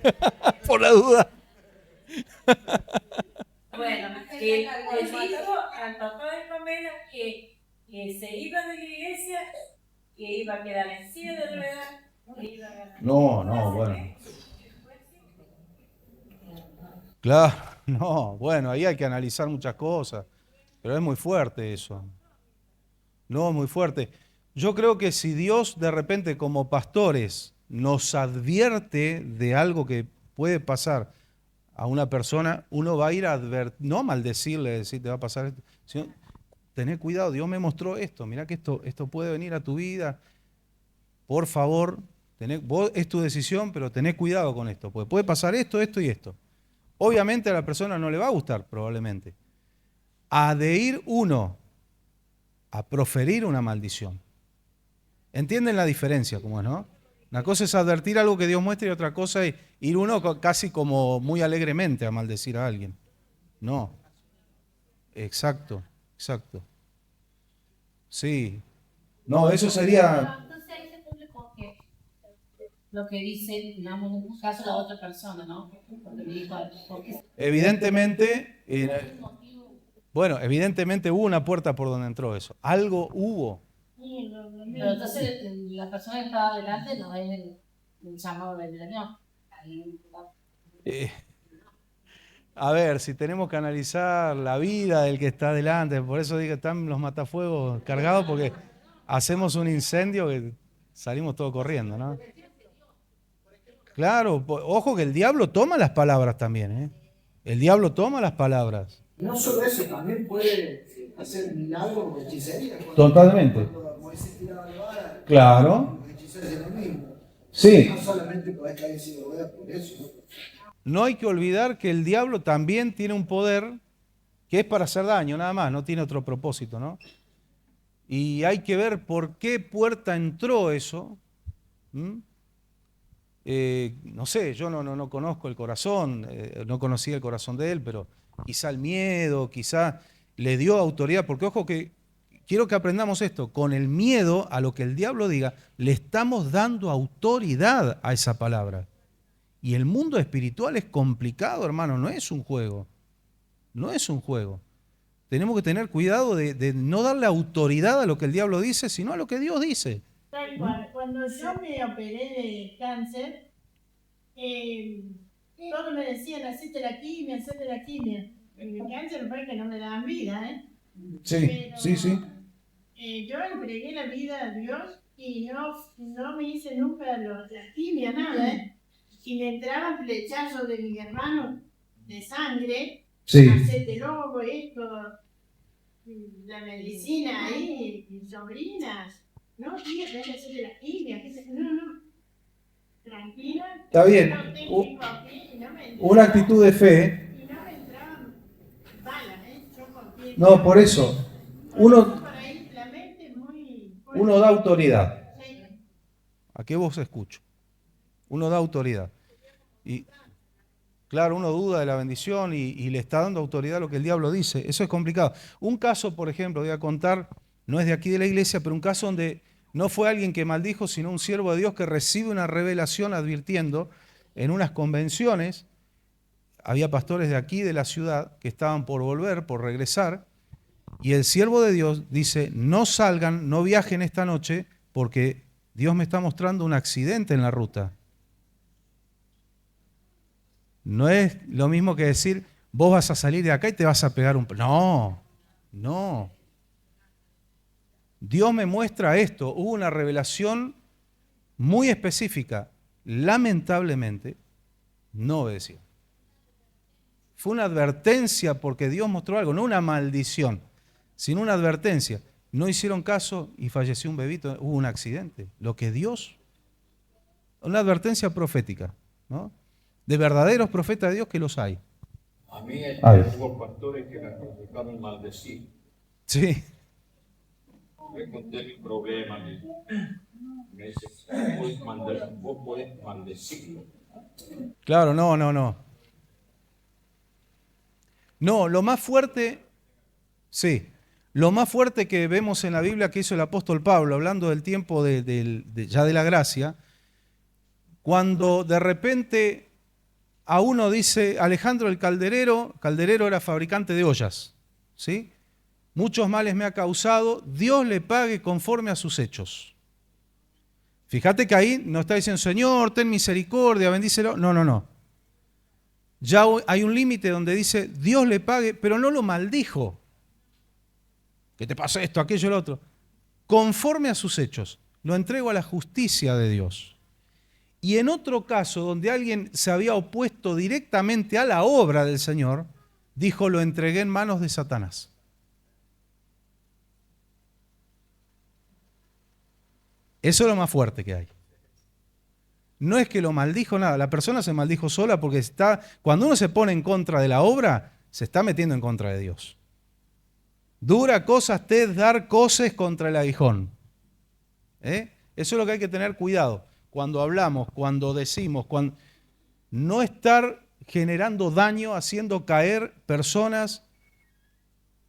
Por la duda. Bueno, él dijo al papá de Pamela que se iba de la iglesia, que iba a quedar en silla de ruedas, que iba a ganar. No, bueno. Claro, bueno, ahí hay que analizar muchas cosas, pero es muy fuerte eso. No, muy fuerte. Yo creo que si Dios de repente como pastores nos advierte de algo que puede pasar a una persona, uno va a ir a no a maldecirle, decir te va a pasar esto, sino tener cuidado, Dios me mostró esto, mirá que esto puede venir a tu vida, por favor, vos, es tu decisión, pero tené cuidado con esto, porque puede pasar esto y esto. Obviamente a la persona no le va a gustar, probablemente. Ha de ir uno a proferir una maldición. ¿Entienden la diferencia, cómo es, no? Una cosa es advertir algo que Dios muestra y otra cosa es ir uno casi como muy alegremente a maldecir a alguien. No. Exacto, exacto. Sí. No, eso sería... Entonces ahí se cumple con que lo que dice, digamos, en un caso la otra persona, ¿no? Porque Evidentemente, bueno, evidentemente hubo una puerta por donde entró eso. Algo hubo. pero entonces la persona que estaba adelante no es el llamado del Señor. A ver, si tenemos que analizar la vida del que está adelante, por eso digo que están los matafuegos cargados, porque hacemos un incendio que salimos todos corriendo, ¿no? Claro, ojo que el diablo toma las palabras también, ¿eh? El diablo toma las palabras. No solo eso, también puede hacer milagros o hechicería. Totalmente. Cuando Moisés tiraba la vara, Claro. los hechiceros es lo mismo. Sí. No solamente podés caer sin ruedas por eso, ¿no? No hay que olvidar que el diablo también tiene un poder que es para hacer daño, nada más, no tiene otro propósito, ¿no? Y hay que ver por qué puerta entró eso. No sé, yo no conozco el corazón, no conocía el corazón de él, pero quizá el miedo, quizá le dio autoridad, porque ojo que quiero que aprendamos esto, con el miedo a lo que el diablo diga, le estamos dando autoridad a esa palabra. Y el mundo espiritual es complicado, hermano, no es un juego, no es un juego. Tenemos que tener cuidado de no darle autoridad a lo que el diablo dice, sino a lo que Dios dice. Tal cual. Cuando yo me operé de cáncer, todos me decían, hacete la quimio, hacete la quimio. El cáncer fue que no me daban vida, ¿eh? Sí, sí, sí. Yo entregué la vida a Dios y no me hice nunca la quimio, nada, ¿eh? Y le entraban flechazos de mis hermanos de sangre, Sí. hacete loco, esto, la medicina ahí, mis sobrinas. No, tía, tenés que hacerle la quimio. No. Tranquila. Está bien. No tengo hijo aquí, y no me entraban- Una actitud de fe. Y no me entraban balas, ¿eh? Yo confié en No, Dios. por eso, Por ahí, la mente es muy fuerte. uno da autoridad. Sí. ¿A qué vos escucho? Uno da autoridad. Y claro, uno duda de la bendición y le está dando autoridad a lo que el diablo dice. Eso es complicado. Un caso, por ejemplo, voy a contar, no es de aquí de la iglesia, pero un caso donde no fue alguien que maldijo, sino un siervo de Dios que recibe una revelación advirtiendo en unas convenciones. Había pastores de aquí, de la ciudad, que estaban por volver, por regresar, y el siervo de Dios dice, no salgan, no viajen esta noche, porque Dios me está mostrando un accidente en la ruta. No es lo mismo que decir, vos vas a salir de acá y te vas a pegar un... No. Dios me muestra esto. Hubo una revelación muy específica. Lamentablemente, no obedeció. Fue una advertencia porque Dios mostró algo, no una maldición, sino una advertencia. No hicieron caso y falleció un bebito, hubo un accidente. Lo que Dios, una advertencia profética, ¿no? De verdaderos profetas de Dios que los hay. A mí hubo pastores que me provocaron maldecir. Sí. Le conté mi problema. Me dice, vos podés maldecirlo. Claro, no. No, lo más fuerte, sí, lo más fuerte que vemos en la Biblia que hizo el apóstol Pablo, hablando del tiempo ya de la gracia, cuando de repente a uno dice, Alejandro el calderero era fabricante de ollas, ¿sí? Muchos males me ha causado, Dios le pague conforme a sus hechos. Fíjate que ahí no está diciendo, Señor, ten misericordia, bendícelo. No. Ya hay un límite donde dice, Dios le pague, pero no lo maldijo. Que te pasa esto, aquello, lo otro. Conforme a sus hechos, lo entrego a la justicia de Dios. Y en otro caso, donde alguien se había opuesto directamente a la obra del Señor, dijo, lo entregué en manos de Satanás. Eso es lo más fuerte que hay. No es que lo maldijo nada, la persona se maldijo sola porque cuando uno se pone en contra de la obra, se está metiendo en contra de Dios. Dura cosa es dar coces contra el aguijón. Eso es lo que hay que tener cuidado. cuando hablamos, cuando decimos, cuando no estar generando daño, haciendo caer personas,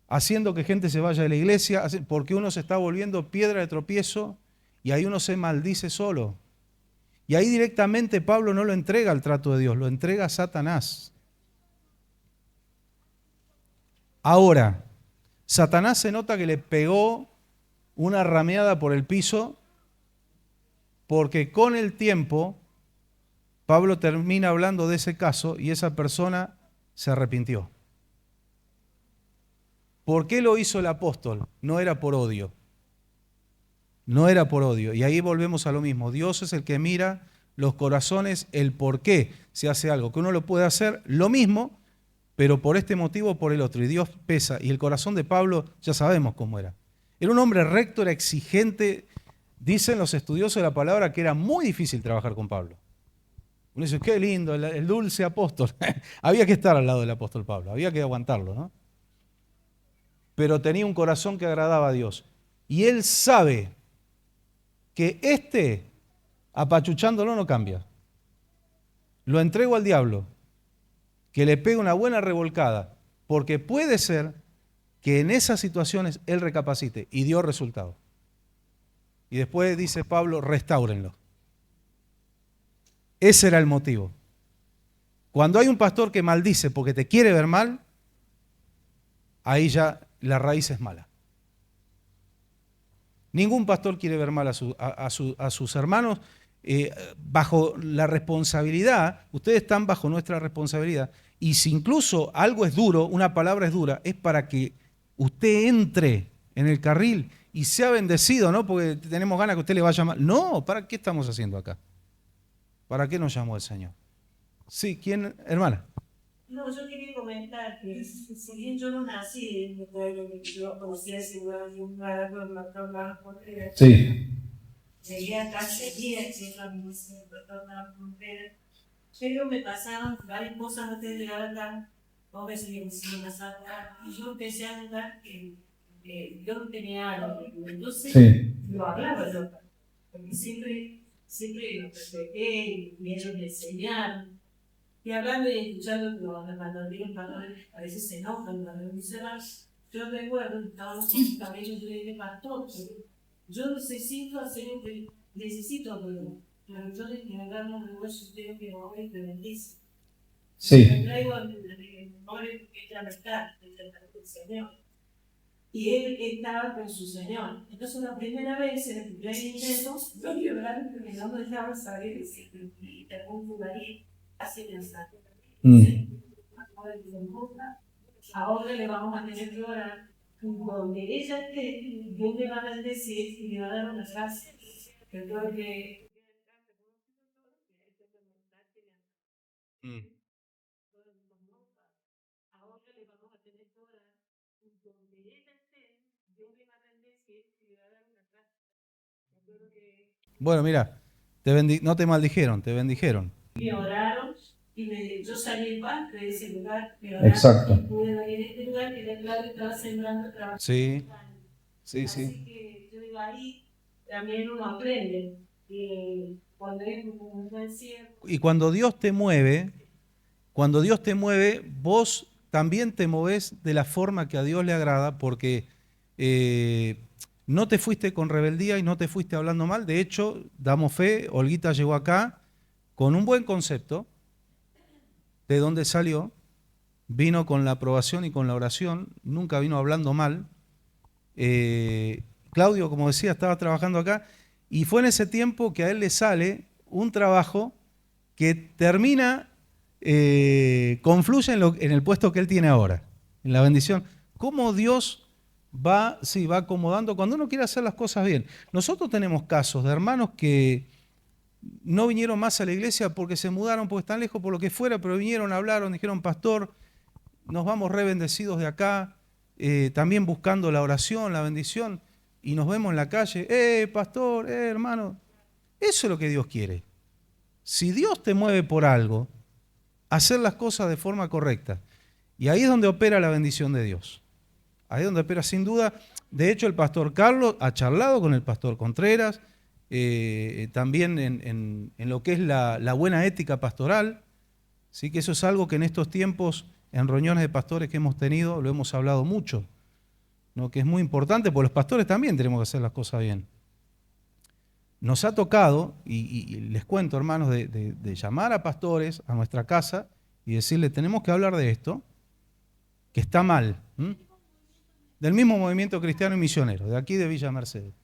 haciendo que gente se vaya de la iglesia, porque uno se está volviendo piedra de tropiezo y ahí uno se maldice solo. Y ahí directamente Pablo no lo entrega al trato de Dios, lo entrega a Satanás. Ahora, Satanás se nota que le pegó una rameada por el piso, porque con el tiempo Pablo termina hablando de ese caso y esa persona se arrepintió. ¿Por qué lo hizo el apóstol? No era por odio. No era por odio. Y ahí volvemos a lo mismo. Dios es el que mira los corazones, el por qué se hace algo. Que uno lo puede hacer lo mismo, pero por este motivo o por el otro. Y Dios pesa. Y el corazón de Pablo ya sabemos cómo era. Era un hombre recto, era exigente. Dicen los estudiosos de la palabra que era muy difícil trabajar con Pablo. Uno dice, qué lindo, el dulce apóstol. Había que estar al lado del apóstol Pablo, había que aguantarlo, ¿no? Pero tenía un corazón que agradaba a Dios. Y él sabe que apachuchándolo no cambia. Lo entrego al diablo, que le pegue una buena revolcada, porque puede ser que en esas situaciones él recapacite y dio resultado. Y después dice Pablo, restáurenlo. Ese era el motivo. Cuando hay un pastor que maldice porque te quiere ver mal, ahí ya la raíz es mala. Ningún pastor quiere ver mal a sus hermanos. Bajo la responsabilidad, ustedes están bajo nuestra responsabilidad. Y si incluso algo es duro, una palabra es dura, es para que usted entre en el carril y sea bendecido, ¿no? Porque tenemos ganas que usted le vaya mal. No, ¿para qué estamos haciendo acá? ¿Para qué nos llamó el Señor? Sí, ¿quién, hermana? No, yo quería comentar que si bien yo no nací en el pueblo que yo conocía ese lugar, Sí. llegué acá hace días, pero me pasaban varias cosas antes de llegar acá, 2 veces me hicieron una santa, y yo empecé a notar que yo no tenía algo, entonces lo hablaba yo, porque siempre lo respeté y ellos me enseñaron. Y hablando y escuchando cuando digo a veces se enojan, cuando dicen, yo recuerdo que estábamos con el cabello de pastor, yo necesito hacer lo que necesito, pero yo les quiero dar un negocio que hoy te bendice. Sí. Me traigo el nombre que es la verdad del Señor. Y él estaba con su Señor. Entonces la primera vez en el primer intento, lo quebraron porque no me dejaban salir y te pongo ahí. Así pensar. Ahora le vamos a tener que orar. Donde ella esté, Dios le va a bendecir y le va a dar una gracia. Yo creo que. Ahora le vamos a tener que orar. Donde ella esté, Dios le va a bendecir y le va a dar una gracia. Yo creo que. Bueno, mira, no te maldijeron, te bendijeron. Me oraron y yo salí en paz de ese lugar. Me oraron. Exacto. Y pude venir a este lugar que de claro estaba sembrando trabajo. Sí, sí, Así sí. que yo digo, ahí también uno aprende. Cuando es como un buen siervo. Y cuando Dios te mueve, vos también te movés de la forma que a Dios le agrada, porque no te fuiste con rebeldía y no te fuiste hablando mal. De hecho, damos fe, Olguita llegó acá con un buen concepto de dónde salió, vino con la aprobación y con la oración, nunca vino hablando mal. Claudio, como decía, estaba trabajando acá y fue en ese tiempo que a él le sale un trabajo que termina, confluye en el puesto que él tiene ahora, en la bendición. Cómo Dios va acomodando cuando uno quiere hacer las cosas bien. Nosotros tenemos casos de hermanos que no vinieron más a la iglesia porque se mudaron, porque están lejos, por lo que fuera, pero vinieron, hablaron, dijeron, pastor, nos vamos re bendecidos de acá, también buscando la oración, la bendición, y nos vemos en la calle, pastor, hermano. Eso es lo que Dios quiere. Si Dios te mueve por algo, hacer las cosas de forma correcta. Y ahí es donde opera la bendición de Dios. Ahí es donde opera sin duda. De hecho, el pastor Carlos ha charlado con el pastor Contreras también en lo que es la buena ética pastoral. ¿Sí? Que eso es algo que en estos tiempos, en reuniones de pastores que hemos tenido, lo hemos hablado mucho, ¿no? Que es muy importante, porque los pastores también tenemos que hacer las cosas bien. Nos ha tocado, y les cuento, hermanos, de llamar a pastores a nuestra casa y decirle, tenemos que hablar de esto, que está mal. Del mismo movimiento cristiano y misionero, de aquí de Villa Mercedes.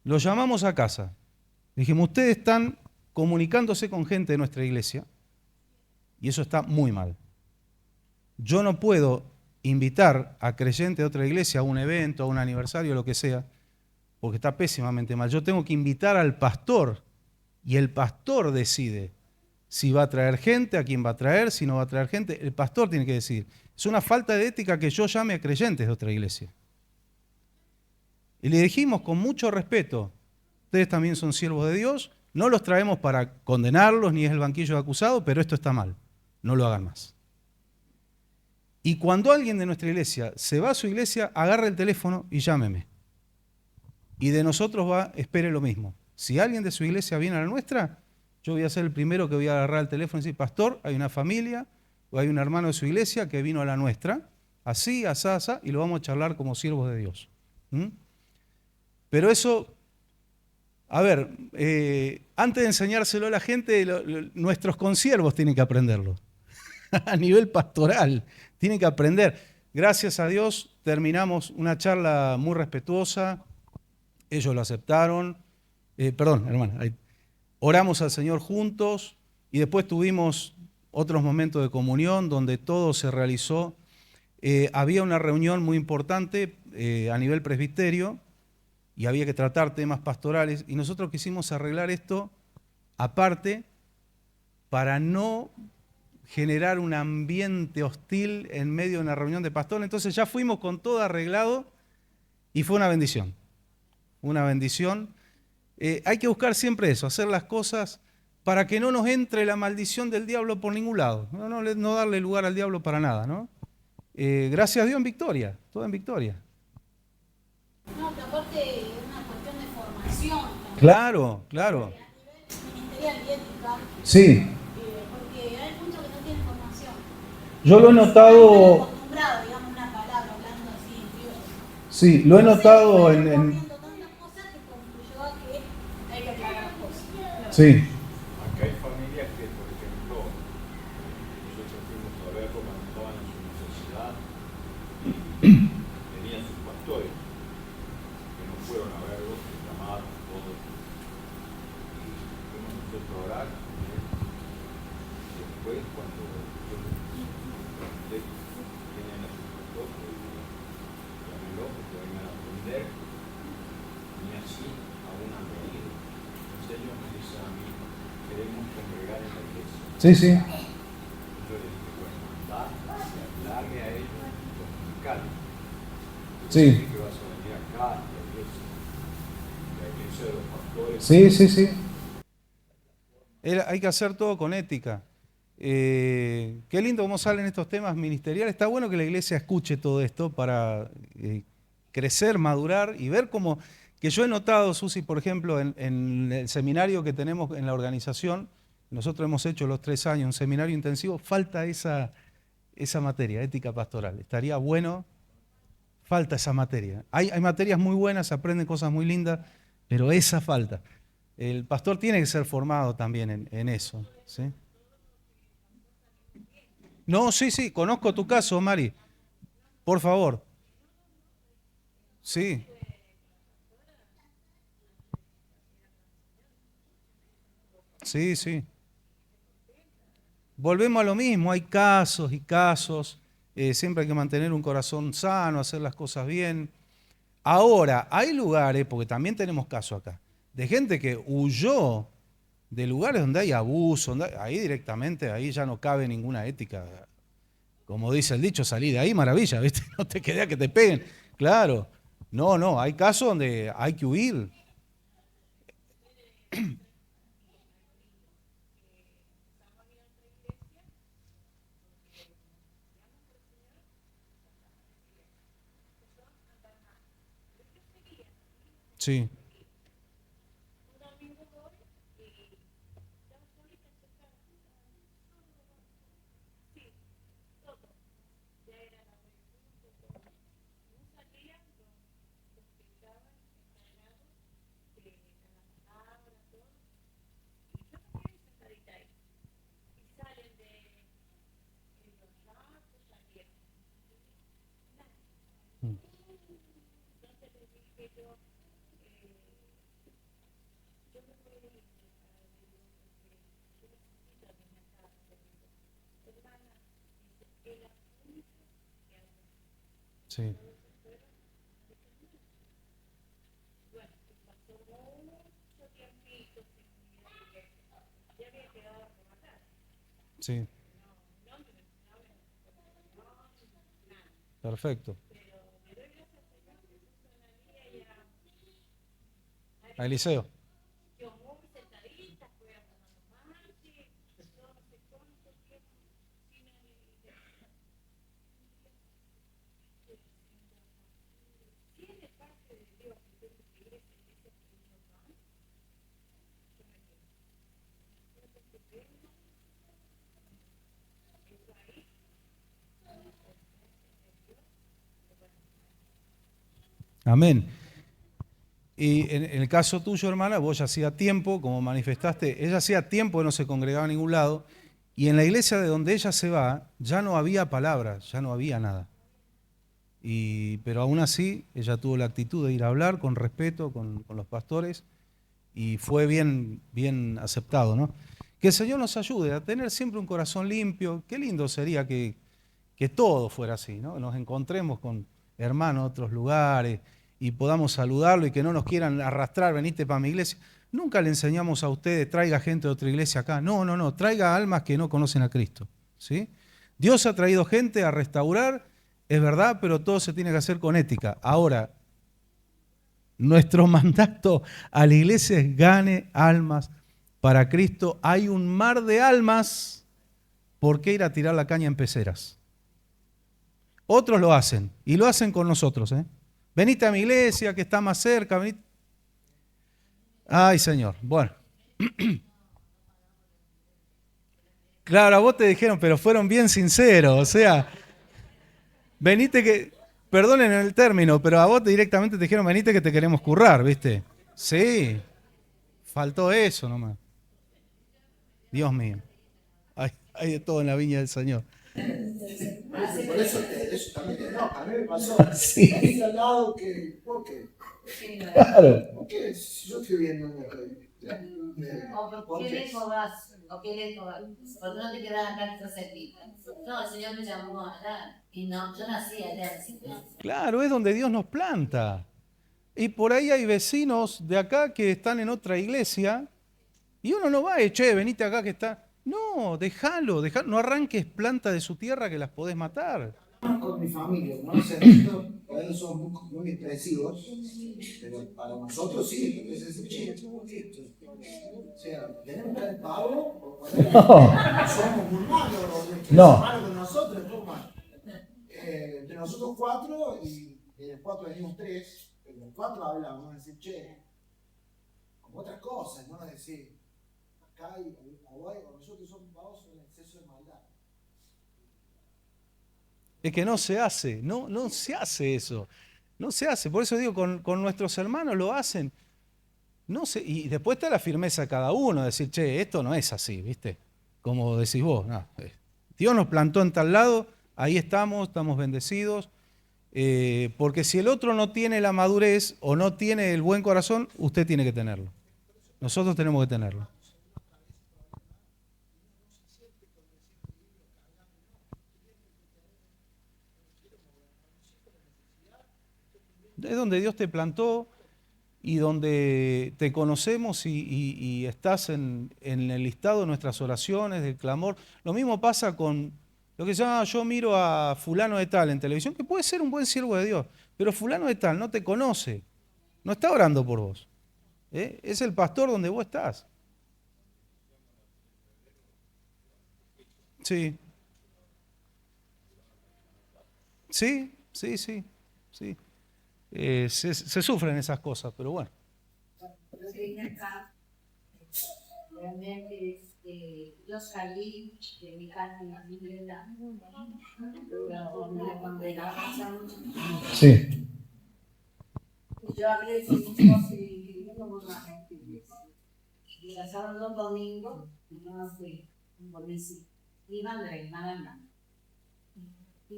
Lo llamamos a casa. Dijimos, ustedes están comunicándose con gente de nuestra iglesia y eso está muy mal. Yo no puedo invitar a creyentes de otra iglesia a un evento, a un aniversario, lo que sea, porque está pésimamente mal. Yo tengo que invitar al pastor y el pastor decide si va a traer gente, a quién va a traer, si no va a traer gente. El pastor tiene que decidir. Es una falta de ética que yo llame a creyentes de otra iglesia. Y le dijimos con mucho respeto, ustedes también son siervos de Dios, no los traemos para condenarlos ni es el banquillo de acusado, pero esto está mal, no lo hagan más. Y cuando alguien de nuestra iglesia se va a su iglesia, agarre el teléfono y llámeme. Y de nosotros espere lo mismo. Si alguien de su iglesia viene a la nuestra, yo voy a ser el primero que voy a agarrar el teléfono y decir, pastor, hay una familia o hay un hermano de su iglesia que vino a la nuestra, así, asá, asá, y lo vamos a charlar como siervos de Dios. Pero eso, a ver, antes de enseñárselo a la gente, nuestros consiervos tienen que aprenderlo. A nivel pastoral, tienen que aprender. Gracias a Dios terminamos una charla muy respetuosa. Ellos lo aceptaron. Perdón, hermana. Oramos al Señor juntos y después tuvimos otros momentos de comunión donde todo se realizó. Había una reunión muy importante a nivel presbiterio y había que tratar temas pastorales y nosotros quisimos arreglar esto aparte para no generar un ambiente hostil en medio de una reunión de pastores. Entonces ya fuimos con todo arreglado y fue una bendición. Una bendición. Hay que buscar siempre eso, hacer las cosas para que no nos entre la maldición del diablo por ningún lado. No darle lugar al diablo para nada, ¿no? Gracias a Dios en victoria, todo en victoria. No, que aparte es una cuestión de formación también. Claro, claro. A nivel ministerial y ética. Sí. Porque hay muchos que no tienen formación. Yo lo he notado. Acostumbrado, digamos, una palabra hablando así, Dios. Sí, lo he notado en. Sí. Acá hay familias que, por ejemplo, nosotros fuimos a verlo cuando estaban en su necesidad, tenían sus pastores, que no fueron a verlo, que llamaron todos, y fuimos nosotros a orar, y después cuando yo les pregunté quién eran sus pastores, le dije, llámenlo, que vengan a aprender, ni así a una medida. Ellos me dicen a mí, queremos congregar en la iglesia. Sí, sí. Yo les dije, bueno, andá, hablarle a ellos y comunicarles. Sí. Que vas a venir acá, a la iglesia de los pastores. Sí, sí, sí. Hay que hacer todo con ética. Qué lindo cómo salen estos temas ministeriales. Está bueno que la iglesia escuche todo esto para crecer, madurar y ver cómo... Que yo he notado, Susi, por ejemplo, en el seminario que tenemos en la organización, nosotros hemos hecho los 3 años un seminario intensivo, falta esa materia, ética pastoral. Estaría bueno, falta esa materia. Hay materias muy buenas, se aprenden cosas muy lindas, pero esa falta. El pastor tiene que ser formado también en eso. ¿Sí? No, sí, conozco tu caso, Mari. Por favor. Sí. Sí, sí. Volvemos a lo mismo, hay casos y casos, siempre hay que mantener un corazón sano, hacer las cosas bien. Ahora, hay lugares, porque también tenemos casos acá, de gente que huyó de lugares donde hay abuso, ahí directamente, ahí ya no cabe ninguna ética. Como dice el dicho, salí de ahí, maravilla, ¿viste? No te quedes a que te peguen. Claro, no, hay casos donde hay que huir. Sí. Sí. Sí. Perfecto. A Eliseo. Amén. Y en el caso tuyo, hermana, vos ya hacía tiempo, como manifestaste, ella hacía tiempo que no se congregaba en ningún lado, y en la iglesia de donde ella se va, ya no había palabras, ya no había nada. Pero aún así, ella tuvo la actitud de ir a hablar con respeto con los pastores, y fue bien aceptado, ¿no? Que el Señor nos ayude a tener siempre un corazón limpio. Qué lindo sería que todo fuera así, ¿no? Nos encontremos con hermanos de otros lugares y podamos saludarlo y que no nos quieran arrastrar, venite para mi iglesia. Nunca le enseñamos a ustedes, traiga gente de otra iglesia acá. No, traiga almas que no conocen a Cristo, ¿sí? Dios ha traído gente a restaurar, es verdad, pero todo se tiene que hacer con ética. Ahora, nuestro mandato a la iglesia es gane almas para Cristo. Hay un mar de almas, ¿por qué ir a tirar la caña en peceras? Otros lo hacen, y lo hacen con nosotros, ¿eh? Venite a mi iglesia, que está más cerca. Venite. Ay, Señor. Bueno. Claro, a vos te dijeron, pero fueron bien sinceros. O sea, venite que, perdonen el término, pero a vos directamente te dijeron, venite que te queremos currar, ¿viste? Sí, faltó eso nomás. Dios mío. Hay de todo en la viña del Señor. Por eso también, no, a mí me pasó. Sí. Ahí al lado que, ¿por qué? Claro. ¿Por qué? Si yo estoy viendo ¿Por qué lejos vas? ¿O qué lejos vas? ¿Por qué no te quedas acá en cerquita? No, el Señor me llamó allá y no, yo nací allá. Claro, es donde Dios nos planta. Y por ahí hay vecinos de acá que están en otra iglesia y uno no va, che, venite acá que está. No, déjalo, no arranques planta de su tierra que las podés matar. Con mi familia, ¿no? O sea, nosotros por ahí somos muy expresivos, pero para nosotros sí, porque es ese chico. O sea, tenemos que dar pavo, o somos muy malos, No. malos con nosotros, toma. Entre nosotros cuatro, y de los cuatro venimos tres, pero los cuatro hablamos, decir, che, como otras cosas, ¿no? Es decir, acá hay, o nosotros somos pavos en exceso de maldad. Es que no se hace, no se hace eso. No se hace. Por eso digo, con nuestros hermanos lo hacen. No sé, y después está la firmeza de cada uno, decir, che, esto no es así, ¿viste? Como decís vos. No, Dios nos plantó en tal lado, ahí estamos bendecidos. Porque si el otro no tiene la madurez o no tiene el buen corazón, usted tiene que tenerlo. Nosotros tenemos que tenerlo. Es donde Dios te plantó y donde te conocemos y estás en el listado de nuestras oraciones, del clamor. Lo mismo pasa con lo que se llama, yo miro a fulano de tal en televisión, que puede ser un buen siervo de Dios, pero fulano de tal no te conoce, no está orando por vos. Es el pastor donde vos estás. Sí. Sí. Se sufren esas cosas, pero bueno. Realmente yo salí de mi casa en la vivienda, una congregación. Sí. Yo hablé con mi esposo y vivimos con la gente. Y pasaron los domingos, y no fui, por mi madre, nada más. Y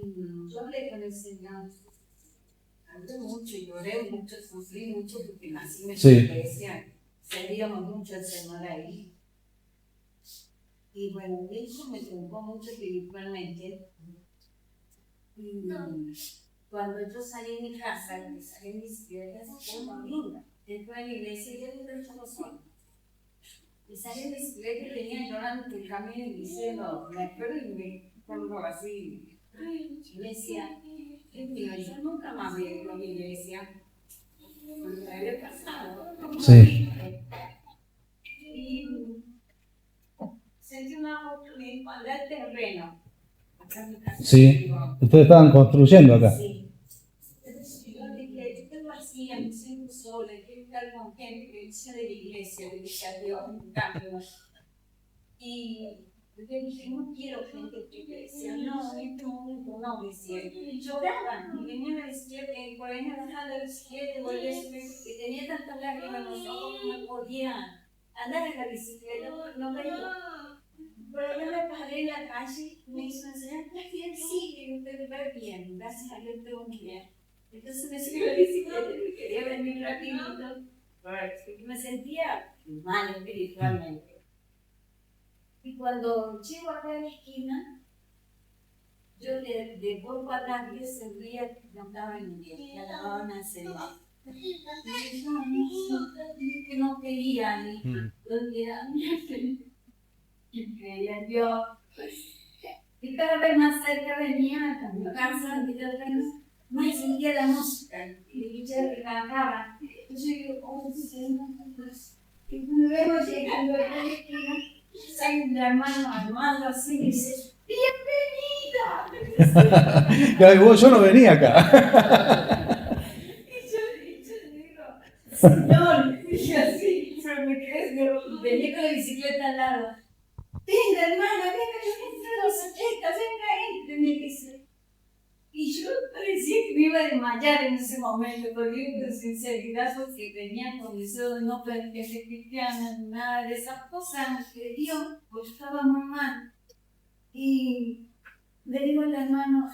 yo hablé con el Señor. Canté mucho, lloré mucho, sufrí mucho porque nací en Sí. esa iglesia. Servíamos mucho al Señor ahí. Y bueno, eso me truncó mucho espiritualmente. Y cuando yo salí de mi casa, que salí en bicicleta, fue muy linda. Dentro de la iglesia yo no estaba sola. Y salí en bicicleta y venía llorando por el camino y diciendo, me acuerdo y me pongo así. Y me decía, digo, yo nunca más voy a ir a mi iglesia. Porque me había pasado. Sí. Y sentí una oportunidad de terreno. Acá en mi casa. Sí. Ustedes estaban construyendo acá. Sí. Entonces yo dije, yo estoy vacía, me siento sola, quiero estar con gente que sea de la iglesia, de Dios, un cambio. Y yo dije, no quiero gente que decía, no, en este momento no, decía. Y lloraban, y venía la bicicleta, y por ahí me bajaba la bicicleta, y volvía a subir, y tenía tantas lágrimas en los ojos que no podía andar en la bicicleta, porque no veía. Pero yo me paré en la calle y me hizo enseñar, está bien, sí, que usted ve bien, gracias a Dios tengo bien. Entonces me subí a la bicicleta y quería venir rapidito, porque me sentía mal espiritualmente. Y cuando llego acá a la esquina, yo de poco a tarde sentía que no estaba en mi vida, ya daban a hacer y que no quería ni donde era y creía en Dios. Y cada vez más cerca venía a mi casa, y cada vez más sentía la música y yo relajaba. Entonces yo digo, oh Señor, y luego llegando a la esquina, sale mi hermano Armando así y dice, ¡bienvenida! Yo no venía acá. Y yo digo, Señor, dije así, pero me quedé, venía con la bicicleta al lado. Venga, hermana, venga, yo entro a los 80, venga, entre, me dice. Y yo parecía que me iba a desmayar en ese momento, porque con sinceridad, porque tenía condición de no perder ser cristiana, nada de esas cosas que Dios, pues estaba muy mal. Y le digo al hermano,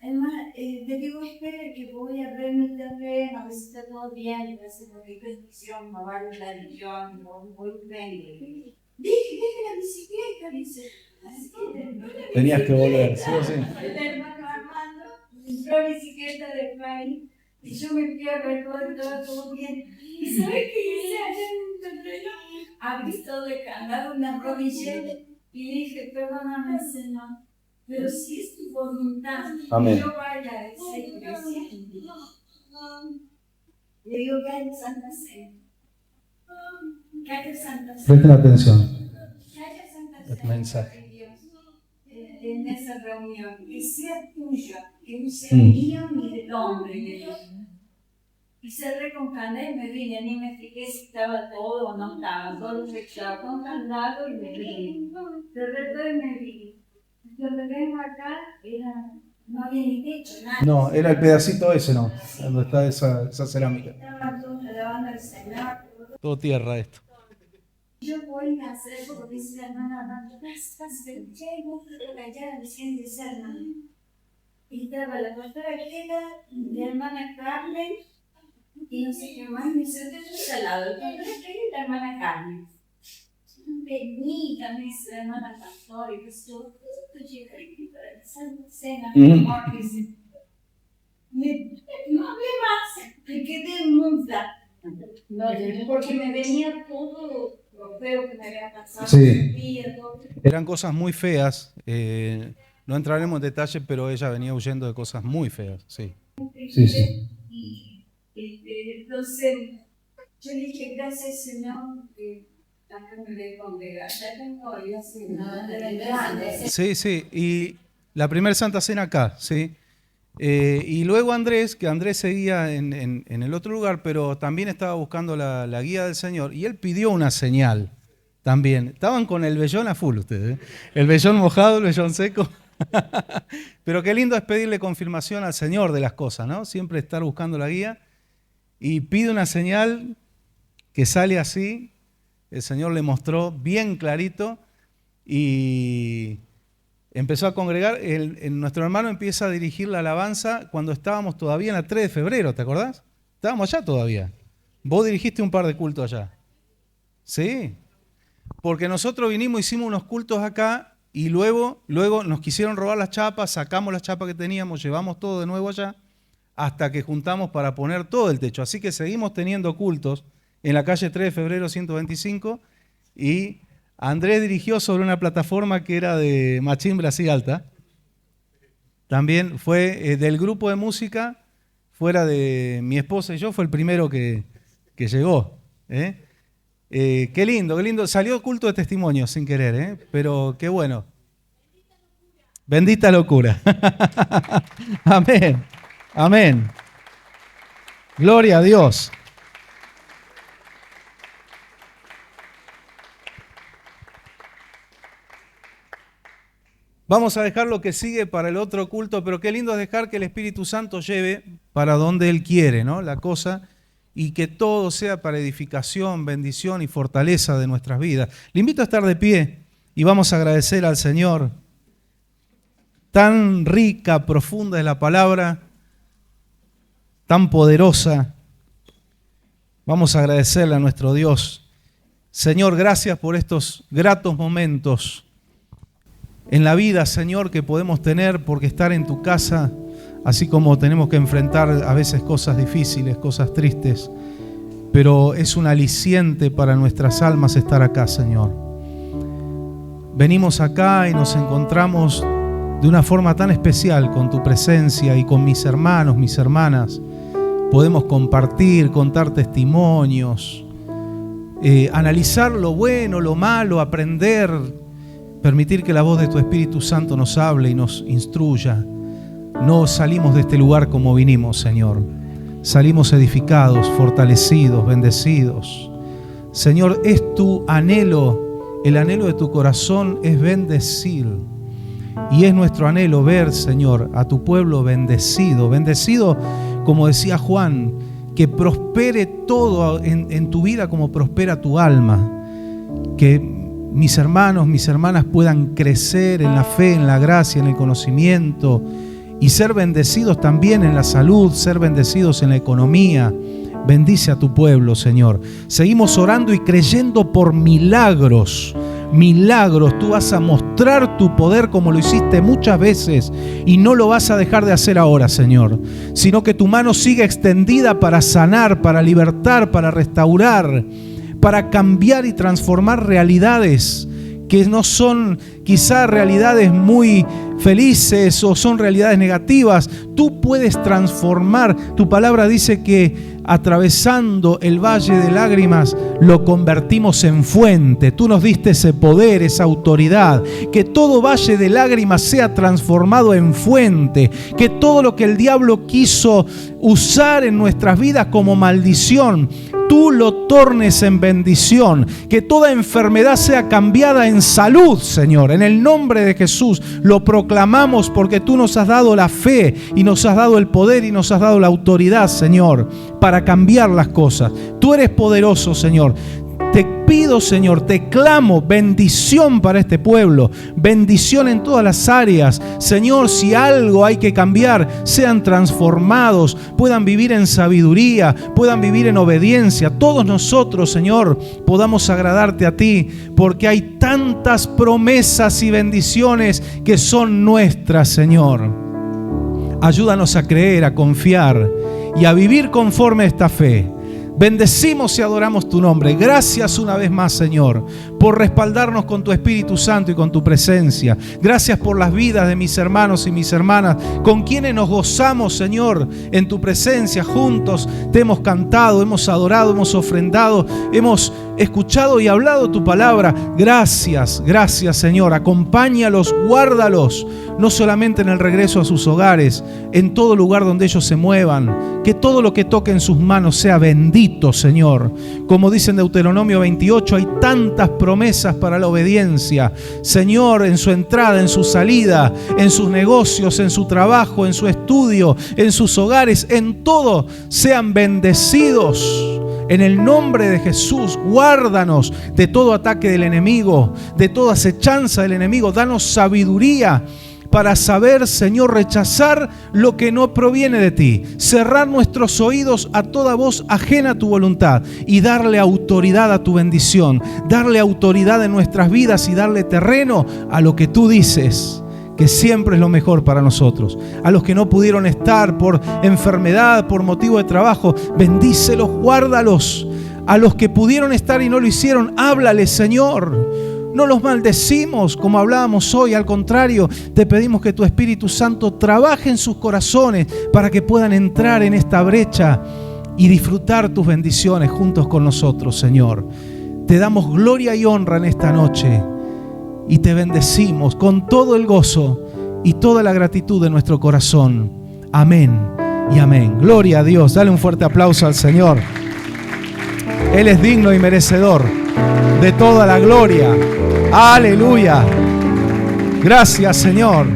le digo, espere que voy a ver mi terreno, a ver si está todo bien, y a ver si no hay bendición, no va a haber la religión, no voy a venir. Dije la bicicleta, dice. Así que Tenías que volver, sí o sí. el hermano Armando entró a bicicleta de Efraín y yo me fui a ver todo bien. ¿Y sabes qué hice allá en el terreno? Abrí todo el candado, una rodillera y dije, perdóname, Señor, pero si es tu voluntad, Amén. que yo vaya a esa iglesia. Le digo, cállate, Santa Cena. Cállate, Santa Cena. Presten atención. Cállate, Santa El Cena. mensaje. Dios, en esa reunión, que sea tuya, que no sea mío ni del hombre. Y cerré con candado y me vine, ni me fijé si estaba todo o no estaba, solo se echaba con candado y me vine. Cerré todo y me vine. Cuando vengo acá, no había ni techo, nada. No, era el pedacito ese, no, donde está esa cerámica. Estaba todo alabando al Señor. Todo tierra esto. Yo voy a hacer, porque dice la hermana, estás feliz, y vos te allá recién de ser hermana. Y estaba la pastora Gela, la hermana Carmen, y no sé qué más, me senté yo al lado, la pastora Gela y la hermana Carmen. Benita, me dice la hermana pastora, y pues yo, tú llegas aquí para la Santa Cena, amor, dice. No hablé más, me quedé muda. No, porque me venía todo lo feo que me había pasado. Sí. Eran cosas muy feas. No entraremos en detalle, pero ella venía huyendo de cosas muy feas. Sí. Sí, sí. Entonces, yo dije, gracias, Señor, que también me voy a congregar. Ya tengo yo así, grande. Sí, sí. Y la primera Santa Cena acá, sí. Y luego Andrés, que Andrés seguía en el otro lugar, pero también estaba buscando la guía del Señor, y él pidió una señal también. Estaban con el vellón a full ustedes, ¿eh? El vellón mojado, el vellón seco. Pero qué lindo es pedirle confirmación al Señor de las cosas, ¿no? Siempre estar buscando la guía. Y pide una señal que sale así, el Señor le mostró bien clarito, y empezó a congregar, nuestro hermano empieza a dirigir la alabanza cuando estábamos todavía en la 3 de febrero, ¿te acordás? Estábamos allá todavía. Vos dirigiste un par de cultos allá. Sí, porque nosotros vinimos, hicimos unos cultos acá y luego nos quisieron robar las chapas, sacamos las chapas que teníamos, llevamos todo de nuevo allá, hasta que juntamos para poner todo el techo. Así que seguimos teniendo cultos en la calle 3 de febrero 125 y Andrés dirigió sobre una plataforma que era de Machimbre así alta. También fue del grupo de música, fuera de mi esposa y yo, fue el primero que llegó. Qué lindo. Salió culto de testimonio sin querer, pero qué bueno. Bendita locura. Amén. Amén. Gloria a Dios. Vamos a dejar lo que sigue para el otro culto, pero qué lindo es dejar que el Espíritu Santo lleve para donde Él quiere, ¿no? La cosa, y que todo sea para edificación, bendición y fortaleza de nuestras vidas. Le invito a estar de pie y vamos a agradecer al Señor. Tan rica, profunda es la palabra, tan poderosa. Vamos a agradecerle a nuestro Dios. Señor, gracias por estos gratos momentos en la vida, Señor, que podemos tener porque estar en tu casa, así como tenemos que enfrentar a veces cosas difíciles, cosas tristes, pero es un aliciente para nuestras almas estar acá, Señor. Venimos acá y nos encontramos de una forma tan especial con tu presencia y con mis hermanos, mis hermanas. Podemos compartir, contar testimonios, analizar lo bueno, lo malo, aprender, permitir que la voz de tu Espíritu Santo nos hable y nos instruya. No salimos de este lugar como vinimos, Señor. Salimos edificados, fortalecidos, bendecidos. Señor, es tu anhelo, el anhelo de tu corazón es bendecir. Y es nuestro anhelo ver, Señor, a tu pueblo bendecido. Bendecido, como decía Juan, que prospere todo en tu vida como prospera tu alma. Que mis hermanos, mis hermanas puedan crecer en la fe, en la gracia, en el conocimiento y ser bendecidos también en la salud, ser bendecidos en la economía. Bendice a tu pueblo, Señor. Seguimos orando y creyendo por milagros. Milagros, tú vas a mostrar tu poder como lo hiciste muchas veces y no lo vas a dejar de hacer ahora, Señor, sino que tu mano sigue extendida para sanar, para libertar, para restaurar, para cambiar y transformar realidades que no son quizá realidades muy felices o son realidades negativas. Tú puedes transformar. Tu palabra dice que atravesando el valle de lágrimas lo convertimos en fuente. Tú nos diste ese poder, esa autoridad. Que todo valle de lágrimas sea transformado en fuente. Que todo lo que el diablo quiso usar en nuestras vidas como maldición, tú lo tornes en bendición. Que toda enfermedad sea cambiada en salud, Señor. En el nombre de Jesús lo proclamamos porque tú nos has dado la fe y nos has dado el poder y nos has dado la autoridad, Señor, para cambiar las cosas. Tú eres poderoso, Señor. Te pido, Señor, te clamo bendición para este pueblo, bendición en todas las áreas. Señor, si algo hay que cambiar, sean transformados, puedan vivir en sabiduría, puedan vivir en obediencia. Todos nosotros, Señor, podamos agradarte a ti, porque hay tantas promesas y bendiciones que son nuestras, Señor. Ayúdanos a creer, a confiar y a vivir conforme a esta fe. Bendecimos y adoramos tu nombre. Gracias una vez más, Señor, por respaldarnos con tu Espíritu Santo y con tu presencia. Gracias por las vidas de mis hermanos y mis hermanas, con quienes nos gozamos, Señor, en tu presencia. Juntos te hemos cantado, hemos adorado, hemos ofrendado, hemos escuchado y hablado tu palabra. Gracias, gracias, Señor. Acompáñalos, guárdalos, no solamente en el regreso a sus hogares, en todo lugar donde ellos se muevan. Que todo lo que toque en sus manos sea bendito, Señor. Como dice en Deuteronomio 28, hay tantas promesas para la obediencia. Señor, en su entrada, en su salida, en sus negocios, en su trabajo, en su estudio, en sus hogares, en todo, sean bendecidos En el nombre de Jesús, guárdanos de todo ataque del enemigo, de toda acechanza del enemigo. Danos sabiduría para saber, Señor, rechazar lo que no proviene de ti, cerrar nuestros oídos a toda voz ajena a tu voluntad y darle autoridad a tu bendición, darle autoridad en nuestras vidas y darle terreno a lo que tú dices, que siempre es lo mejor para nosotros. A los que no pudieron estar por enfermedad, por motivo de trabajo, bendícelos, guárdalos. A los que pudieron estar y no lo hicieron, háblales, Señor. No los maldecimos como hablábamos hoy, al contrario, te pedimos que tu Espíritu Santo trabaje en sus corazones para que puedan entrar en esta brecha y disfrutar tus bendiciones juntos con nosotros, Señor. Te damos gloria y honra en esta noche y te bendecimos con todo el gozo y toda la gratitud de nuestro corazón. Amén y amén. Gloria a Dios. Dale un fuerte aplauso al Señor. Él es digno y merecedor de toda la gloria. Aleluya. Gracias, Señor.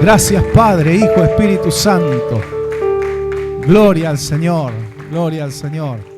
Gracias, Padre, Hijo, Espíritu Santo. Gloria al Señor. Gloria al Señor.